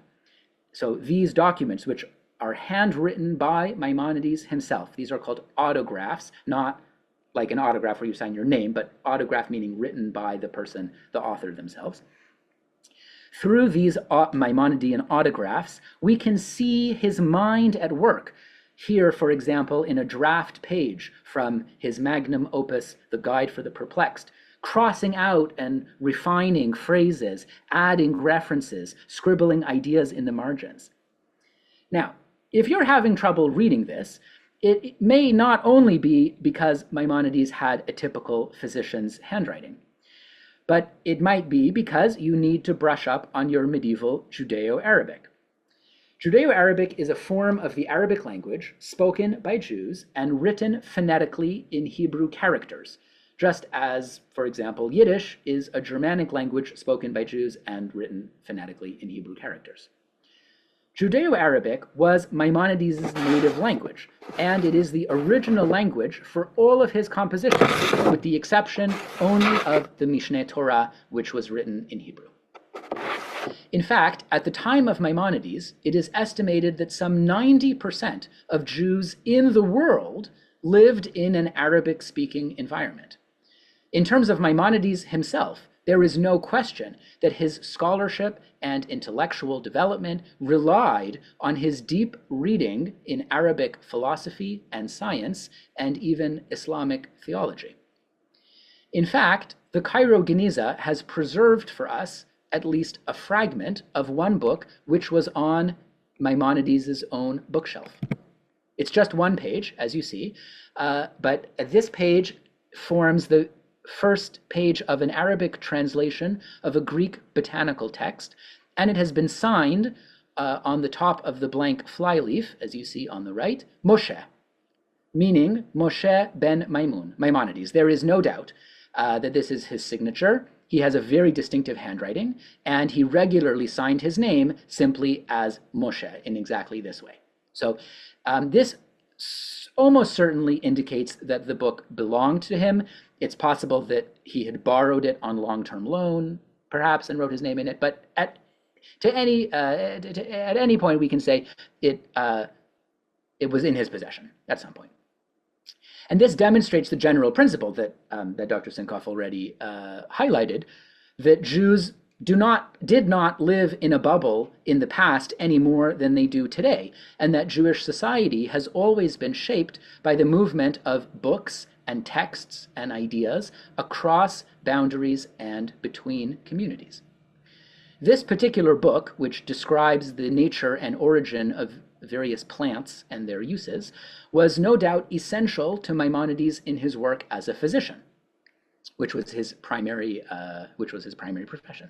So these documents, which are handwritten by Maimonides himself, these are called autographs, not like an autograph where you sign your name, but autograph meaning written by the person, the author themselves. Through these Maimonidean autographs, we can see his mind at work. Here, for example, in a draft page from his magnum opus, The Guide for the Perplexed, crossing out and refining phrases, adding references, scribbling ideas in the margins. Now, if you're having trouble reading this, it may not only be because Maimonides had a typical physician's handwriting, but it might be because you need to brush up on your medieval Judeo-Arabic. Judeo-Arabic is a form of the Arabic language spoken by Jews and written phonetically in Hebrew characters, just as, for example, Yiddish is a Germanic language spoken by Jews and written phonetically in Hebrew characters. Judeo-Arabic was Maimonides' native language, and it is the original language for all of his compositions, with the exception only of the Mishneh Torah, which was written in Hebrew. In fact, at the time of Maimonides, it is estimated that some 90% of Jews in the world lived in an Arabic-speaking environment. In terms of Maimonides himself, there is no question that his scholarship and intellectual development relied on his deep reading in Arabic philosophy and science, and even Islamic theology. In fact, the Cairo Geniza has preserved for us at least a fragment of one book which was on Maimonides' own bookshelf. It's just one page, as you see, but this page forms the first page of an Arabic translation of a Greek botanical text, and it has been signed on the top of the blank flyleaf, as you see on the right, Moshe, meaning Moshe ben Maimonides. There is no doubt that this is his signature. He has a very distinctive handwriting, and he regularly signed his name simply as Moshe in exactly this way. So this almost certainly indicates that the book belonged to him. It's possible that he had borrowed it on long-term loan, perhaps, and wrote his name in it. But at any point, we can say it was in his possession at some point. And this demonstrates the general principle that Dr. Sinkoff already highlighted, that Jews did not live in a bubble in the past any more than they do today, and that Jewish society has always been shaped by the movement of books and texts and ideas across boundaries and between communities. This particular book, which describes the nature and origin of various plants and their uses, was no doubt essential to Maimonides in his work as a physician, which was his primary profession.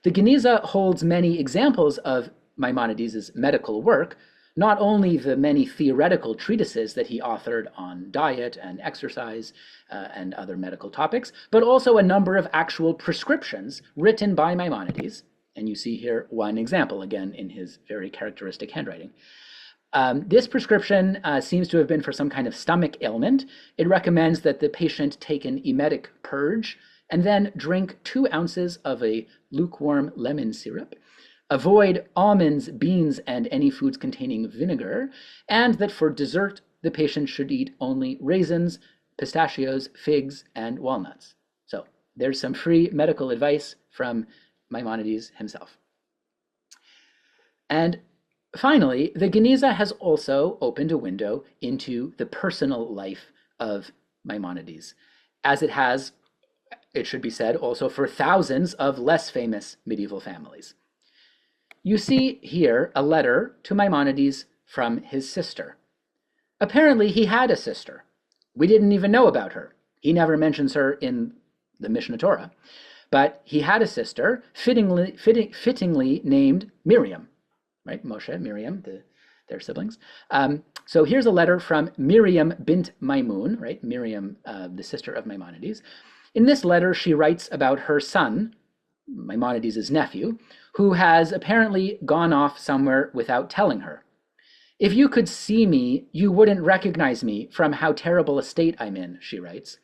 The Geniza holds many examples of Maimonides' medical work, not only the many theoretical treatises that he authored on diet and exercise and other medical topics, but also a number of actual prescriptions written by Maimonides. And you see here one example, again, in his very characteristic handwriting. This prescription seems to have been for some kind of stomach ailment. It recommends that the patient take an emetic purge and then drink 2 ounces of a lukewarm lemon syrup, avoid almonds, beans, and any foods containing vinegar, and that for dessert, the patient should eat only raisins, pistachios, figs, and walnuts. So there's some free medical advice from Maimonides himself. And Finally, the Geniza has also opened a window into the personal life of Maimonides, as it has, it should be said, also for thousands of less famous medieval families. You see here a letter to Maimonides from his sister. Apparently, he had a sister. We didn't even know about her. He never mentions her in the Mishnah Torah. But he had a sister, fittingly named Miriam, right? Moshe, Miriam, their siblings. So here's a letter from Miriam bint Maimun, right? Miriam, the sister of Maimonides. In this letter, she writes about her son, Maimonides' nephew, who has apparently gone off somewhere without telling her. If you could see me, you wouldn't recognize me from how terrible a state I'm in, she writes.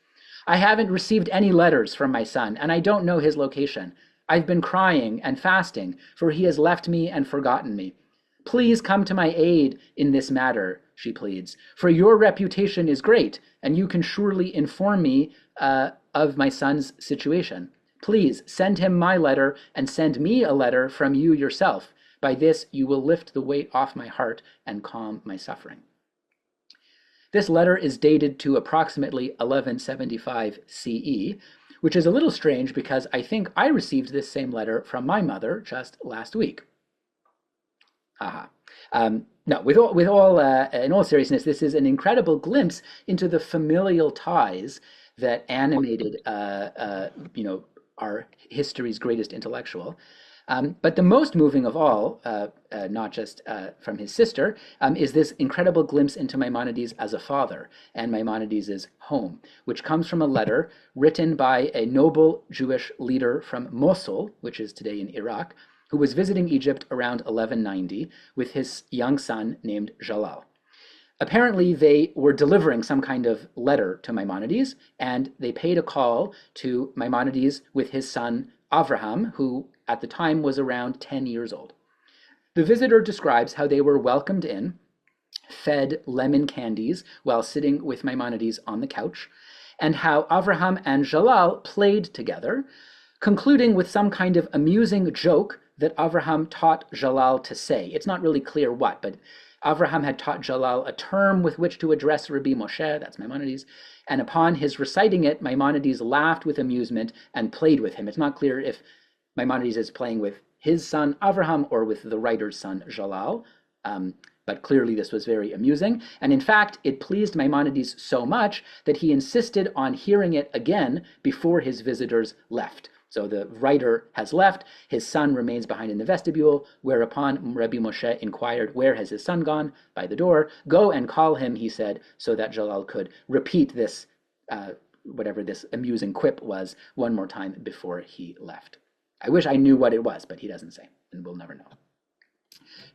I haven't received any letters from my son, and I don't know his location. I've been crying and fasting, for he has left me and forgotten me. Please come to my aid in this matter, she pleads, for your reputation is great, and you can surely inform me of my son's situation. Please send him my letter and send me a letter from you yourself. By this, you will lift the weight off my heart and calm my suffering. This letter is dated to approximately 1175 CE, which is a little strange because I think I received this same letter from my mother just last week. Haha. No, in all seriousness, this is an incredible glimpse into the familial ties that animated, our history's greatest intellectual. But the most moving of all, not just from his sister, is this incredible glimpse into Maimonides as a father and Maimonides' home, which comes from a letter written by a noble Jewish leader from Mosul, which is today in Iraq, who was visiting Egypt around 1190 with his young son named Jalal. Apparently, they were delivering some kind of letter to Maimonides, and they paid a call to Maimonides with his son Avraham, who at the time was around 10 years old. The visitor describes how they were welcomed in, fed lemon candies while sitting with Maimonides on the couch, and how Avraham and Jalal played together, concluding with some kind of amusing joke that Avraham taught Jalal to say. It's not really clear what, but Avraham had taught Jalal a term with which to address Rabbi Moshe, that's Maimonides, and upon his reciting it, Maimonides laughed with amusement and played with him. It's not clear if Maimonides is playing with his son Avraham or with the writer's son Jalal, but clearly this was very amusing. And in fact, it pleased Maimonides so much that he insisted on hearing it again before his visitors left. So the writer has left, his son remains behind in the vestibule, whereupon Rabbi Moshe inquired, where has his son gone? By the door. Go and call him, he said, so that Jalal could repeat this, whatever this amusing quip was, one more time before he left. I wish I knew what it was, but he doesn't say, and we'll never know.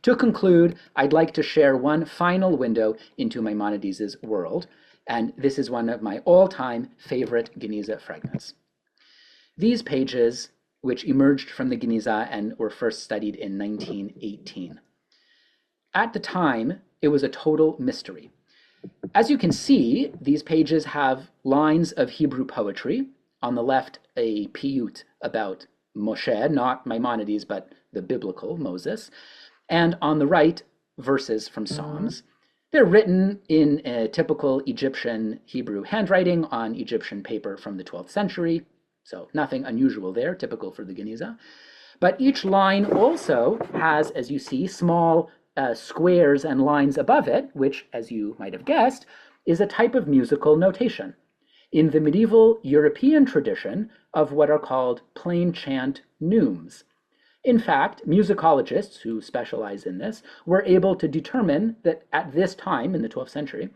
To conclude, I'd like to share one final window into Maimonides' world, and this is one of my all-time favorite Geniza fragments. These pages, which emerged from the Geniza and were first studied in 1918. At the time, it was a total mystery. As you can see, these pages have lines of Hebrew poetry. On the left, a piyut about Moshe, not Maimonides, but the biblical Moses. And on the right, verses from Psalms. They're written in a typical Egyptian Hebrew handwriting on Egyptian paper from the 12th century. So nothing unusual there, typical for the Geniza. But each line also has, as you see, small squares and lines above it, which, as you might have guessed, is a type of musical notation in the medieval European tradition of what are called plain chant neumes. In fact, musicologists who specialize in this were able to determine that at this time, in the 12th century,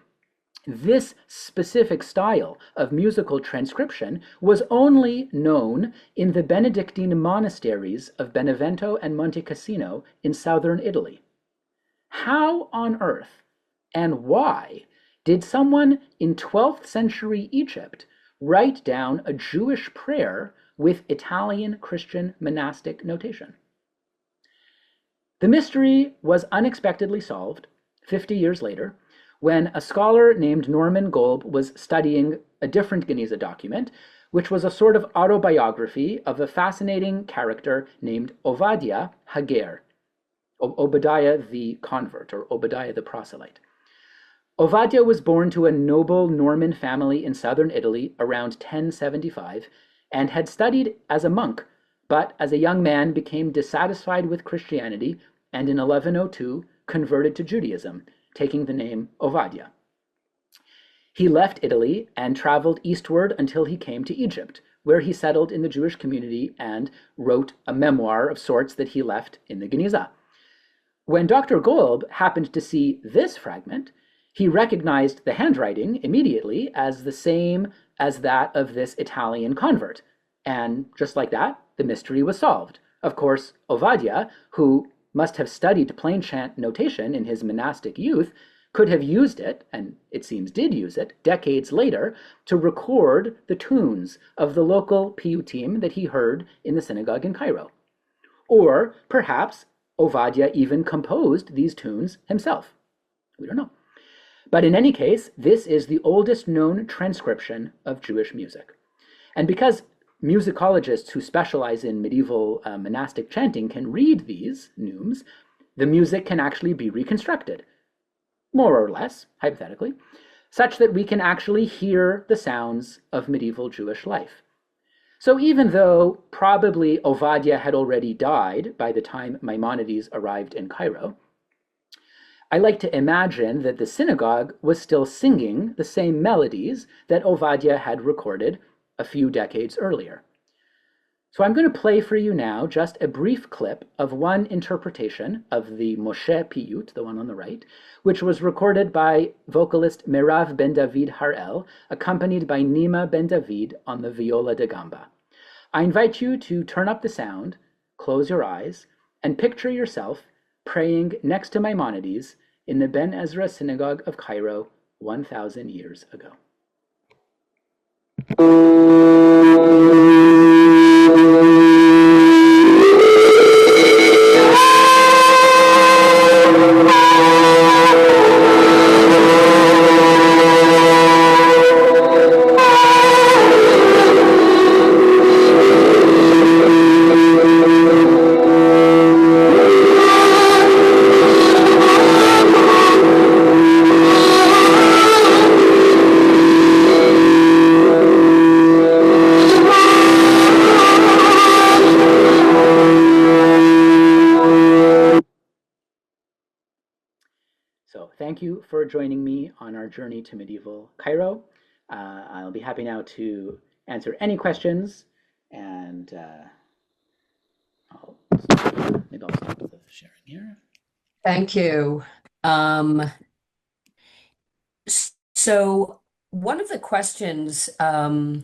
this specific style of musical transcription was only known in the Benedictine monasteries of Benevento and Monte Cassino in southern Italy. How on earth and why did someone in 12th century Egypt write down a Jewish prayer with Italian Christian monastic notation? The mystery was unexpectedly solved 50 years later when a scholar named Norman Golb was studying a different Geniza document, which was a sort of autobiography of a fascinating character named Ovadia Hager. Obadiah the convert, or Obadiah the proselyte. Ovadia was born to a noble Norman family in southern Italy around 1075 and had studied as a monk, but as a young man became dissatisfied with Christianity and in 1102 converted to Judaism, taking the name Ovadia. He left Italy and traveled eastward until he came to Egypt, where he settled in the Jewish community and wrote a memoir of sorts that he left in the Geniza. When Dr. Golb happened to see this fragment, he recognized the handwriting immediately as the same as that of this Italian convert. And just like that, the mystery was solved. Of course, Ovadia, who must have studied plain chant notation in his monastic youth, could have used it, and it seems did use it, decades later to record the tunes of the local piyutim that he heard in the synagogue in Cairo. Or perhaps Ovadia even composed these tunes himself. We don't know. But in any case, this is the oldest known transcription of Jewish music. And because musicologists who specialize in medieval monastic chanting can read these neumes, the music can actually be reconstructed, more or less, hypothetically, such that we can actually hear the sounds of medieval Jewish life. So even though probably Ovadia had already died by the time Maimonides arrived in Cairo, I like to imagine that the synagogue was still singing the same melodies that Ovadia had recorded a few decades earlier. So I'm going to play for you now just a brief clip of one interpretation of the Moshe Piyut, the one on the right, which was recorded by vocalist Merav Ben David Harel, accompanied by Nima Ben David on the viola da gamba. I invite you to turn up the sound, close your eyes, and picture yourself praying next to Maimonides in the Ben Ezra Synagogue of Cairo 1,000 years ago. So thank you for joining me on our journey to medieval Cairo. I'll be happy now to answer any questions, and maybe I'll stop the sharing here. Thank you. So one of the questions, well,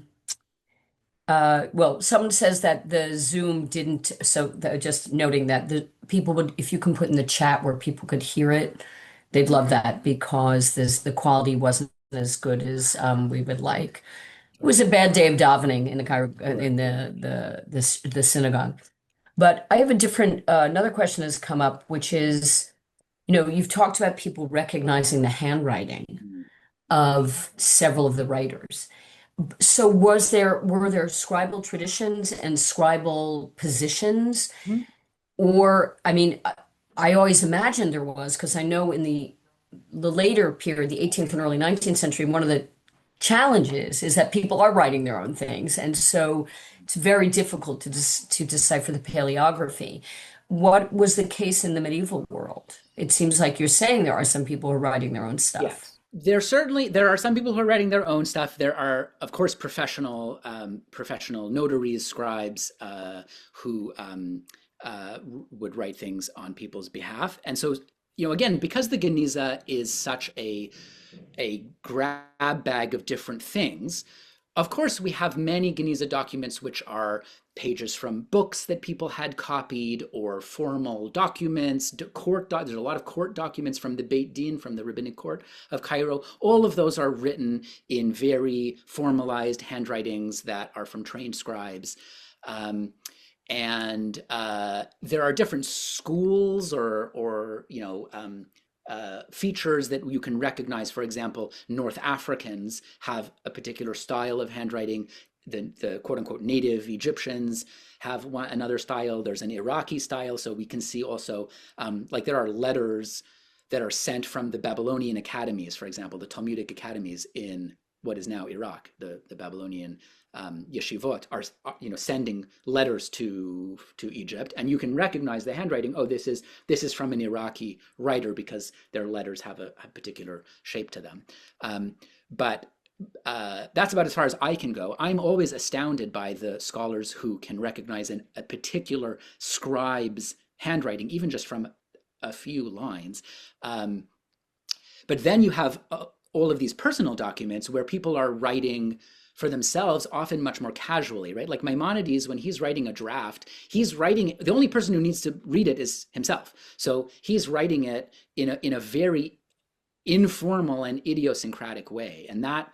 someone says that the Zoom didn't, so just noting that the people would, if you can put in the chat where people could hear it, they'd love that because the quality wasn't as good as we would like. It was a bad day of davening in the synagogue. But I have a different another question has come up, which is, you've talked about people recognizing the handwriting of several of the writers. So were there scribal traditions and scribal positions? Mm-hmm. Or, I mean, I always imagined there was, because I know in the later period, the 18th and early 19th century, one of the challenges is that people are writing their own things. And so it's very difficult to decipher the paleography. What was the case in the medieval world? It seems like you're saying there are some people who are writing their own stuff. Yes. There are some people who are writing their own stuff. There are, of course, professional notaries, scribes who would write things on people's behalf. And so, again, because the Geniza is such a grab bag of different things, of course, we have many Geniza documents which are pages from books that people had copied or formal documents, there's a lot of court documents from the Beit Din, from the rabbinic court of Cairo. All of those are written in very formalized handwritings that are from trained scribes. And there are different schools or features that you can recognize. For example, North Africans have a particular style of handwriting. the quote unquote native Egyptians have another style. There's an Iraqi style. So we can see also like there are letters that are sent from the Babylonian academies, for example, the Talmudic academies in what is now Iraq. The Babylonian yeshivot are sending letters to Egypt, and you can recognize the handwriting. Oh, this is from an Iraqi writer because their letters have a particular shape to them. But that's about as far as I can go. I'm always astounded by the scholars who can recognize a particular scribe's handwriting, even just from a few lines. But then you have all of these personal documents where people are writing for themselves, often much more casually, right? Like Maimonides, when he's writing a draft, he's writing, the only person who needs to read it is himself. So he's writing it in a very informal and idiosyncratic way. And that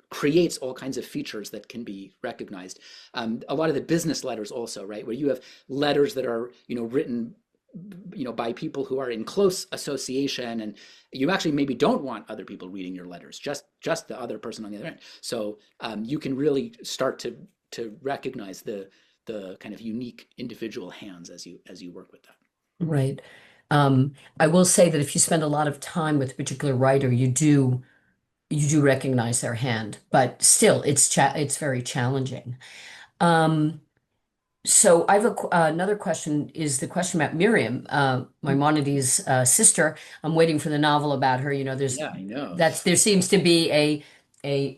creates all kinds of features that can be recognized. A lot of the business letters also, right? Where you have letters that are, written by people who are in close association, and you actually maybe don't want other people reading your letters, just the other person on the other end. So you can really start to recognize the kind of unique individual hands as you work with that. Right. I will say that if you spend a lot of time with a particular writer, you do recognize their hand, but still, it's very challenging. Um, so I have another question. Is the question about Miriam, Maimonides' sister? I'm waiting for the novel about her. Yeah, I know. there seems to be a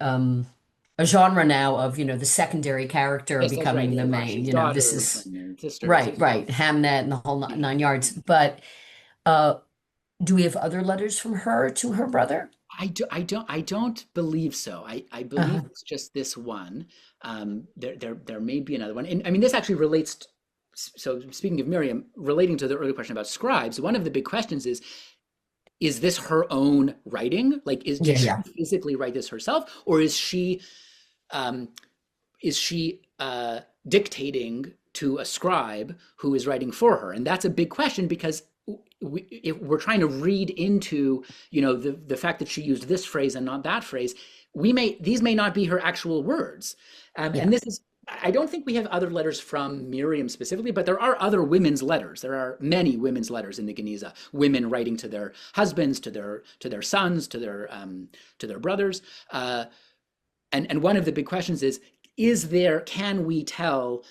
genre now of the secondary character Yes, that's right. becoming The the main. Rashi's This daughters is and sisters. right, right. Hamnet and the whole Yeah. nine yards. But uh, do we have other letters from her to her brother? I don't believe so. I believe Uh-huh. it's just this one. There may be another one. And I mean, this actually relates so speaking of Miriam, relating to the earlier question about scribes, one of the big questions is this her own writing? Like, did Yeah, she yeah. physically write this herself, or um, is she dictating to a scribe who is writing for her? And that's a big question because if we're trying to read into, the fact that she used this phrase and not that phrase, these may not be her actual words. And Yeah. this is, I don't think we have other letters from Miriam specifically, but there are other women's letters. There are many women's letters in the Geniza, women writing to their husbands, to their sons, to their brothers. And one of the big questions can we tell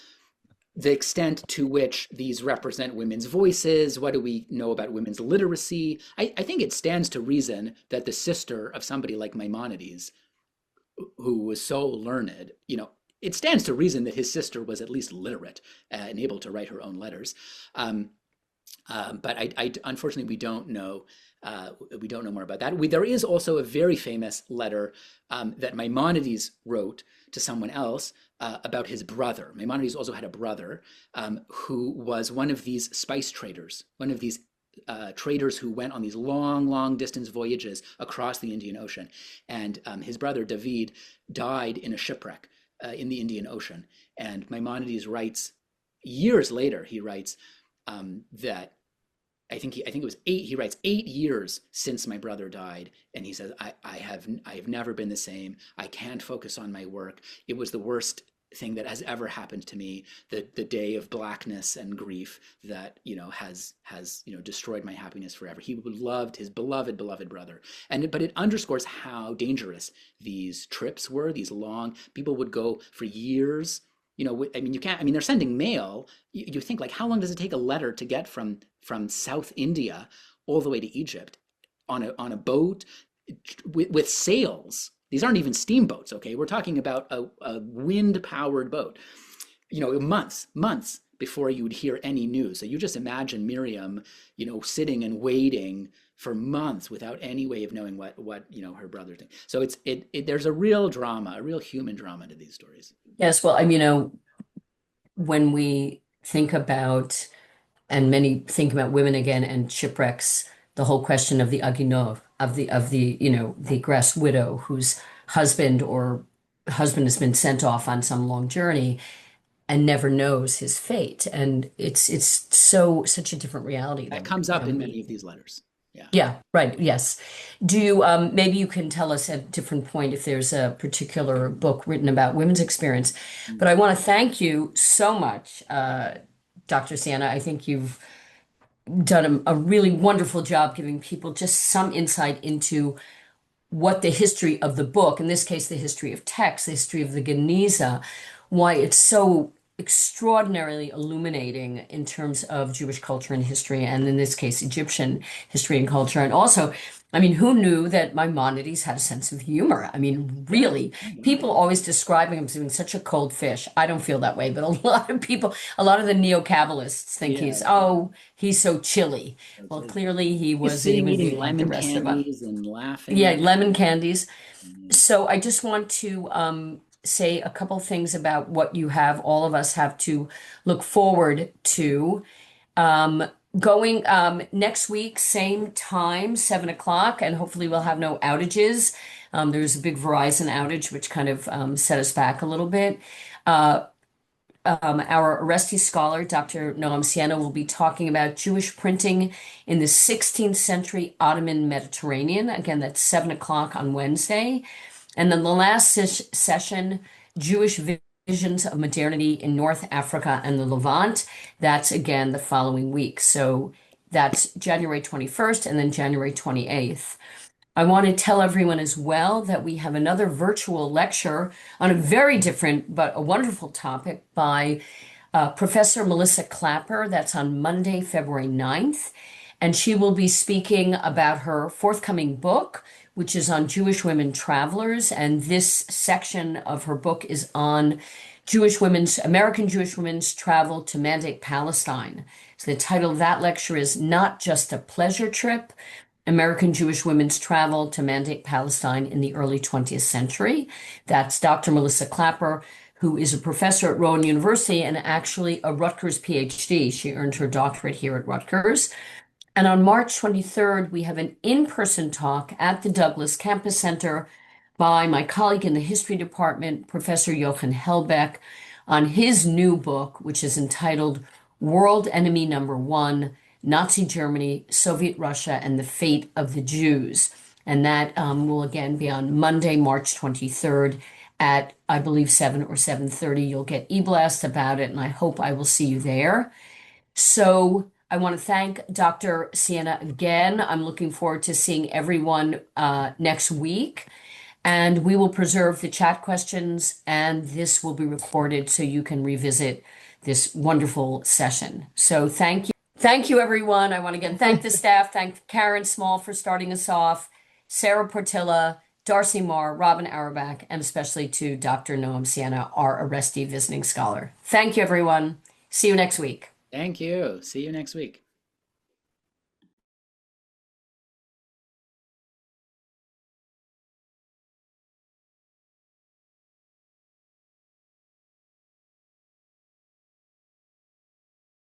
the extent to which these represent women's voices? What do we know about women's literacy? I think it stands to reason that the sister of somebody like Maimonides, who was so learned, it stands to reason that his sister was at least literate and able to write her own letters. Um, but unfortunately, we don't know. We don't know more about that. There is also a very famous letter that Maimonides wrote to someone else about his brother. Maimonides also had a brother who was one of these spice traders, one of these traders who went on these long, long distance voyages across the Indian Ocean. And his brother David died in a shipwreck in the Indian Ocean. And Maimonides writes, years later, he writes that I think it was eight. He writes 8 years since my brother died, and he says, I have never been the same. I can't focus on my work. It was the worst thing that has ever happened to me. The day of blackness and grief that has destroyed my happiness forever. He loved his beloved brother, but it underscores how dangerous these trips were. These long people would go for years. I mean, you can't. I mean, they're sending mail. You think like, how long does it take a letter to get from South India all the way to Egypt on a boat with sails? These aren't even steamboats. Okay, we're talking about a wind powered boat. Months before you would hear any news. So you just imagine Miriam, sitting and waiting for months without any way of knowing what her brother thinks. So there's a real drama, a real human drama to these stories. Yes, well, when we think about, and many think about women again and shipwrecks, the whole question of the aginov, the grass widow whose husband has been sent off on some long journey and never knows his fate. And it's such a different reality That than comes up in we. many of these letters. Yeah. Yeah, right. Yes. Do you, maybe you can tell us at a different point if there's a particular book written about women's experience. But I Mm. want to thank you so much, Dr. Sienna. I think you've done a really wonderful job giving people just some insight into what the history of the book, in this case, the history of text, the history of the Geniza, why it's so extraordinarily illuminating in terms of Jewish culture and history, and in this case, Egyptian history and culture. And also, I mean, who knew that Maimonides had a sense of humor? I mean, Yeah. really, Yeah. people always describing him as being such a cold fish. I don't feel that way, but a lot of people, a lot of the neo-Kabbalists think Yeah. he's, oh, he's so chilly. That's Well, it. clearly he He's was a sitting human eating being like the lemon rest of us. candies and Yeah, laughing. lemon candies. Mm. So I just want to say a couple things about what you have, all of us have to look forward to. Um, Going next week, same time, 7 o'clock, and hopefully we'll have no outages. There's a big Verizon outage, which kind of set us back a little bit. Uh, our Arresti scholar, Dr. Noam Sienna, will be talking about Jewish printing in the 16th century Ottoman Mediterranean. Again, that's 7 o'clock on Wednesday. And then the last session, Jewish visions of modernity in North Africa and the Levant. That's again the following week. So that's January 21st and then January 28th. I want to tell everyone as well that we have another virtual lecture on a very different but a wonderful topic by Professor Melissa Clapper. That's on Monday, February 9th. And she will be speaking about her forthcoming book, which is on Jewish women travelers. And this section of her book is on American Jewish women's travel to Mandate Palestine. So the title of that lecture is Not Just a Pleasure Trip, American Jewish Women's Travel to Mandate Palestine in the Early 20th Century. That's Dr. Melissa Clapper, who is a professor at Rowan University and actually a Rutgers PhD. She earned her doctorate here at Rutgers. And on March 23rd, we have an in-person talk at the Douglas Campus Center by my colleague in the history department, Professor Jochen Helbeck, on his new book, which is entitled World Enemy Number One, Nazi Germany, Soviet Russia, and the Fate of the Jews. And that will again be on Monday, March 23rd at, I believe, 7 or 7:30. You'll get e-blast about it, and I hope I will see you there. So I want to thank Dr. Sienna again. I'm looking forward to seeing everyone next week. And we will preserve the chat questions, and this will be recorded so you can revisit this wonderful session. So thank you. Thank you, everyone. I want to again thank the staff, thank Karen Small for starting us off, Sarah Portilla, Darcy Marr, Robin Auerbach, and especially to Dr. Noam Sienna, our Arresti visiting scholar. Thank you, everyone. See you next week. Thank you. See you next week.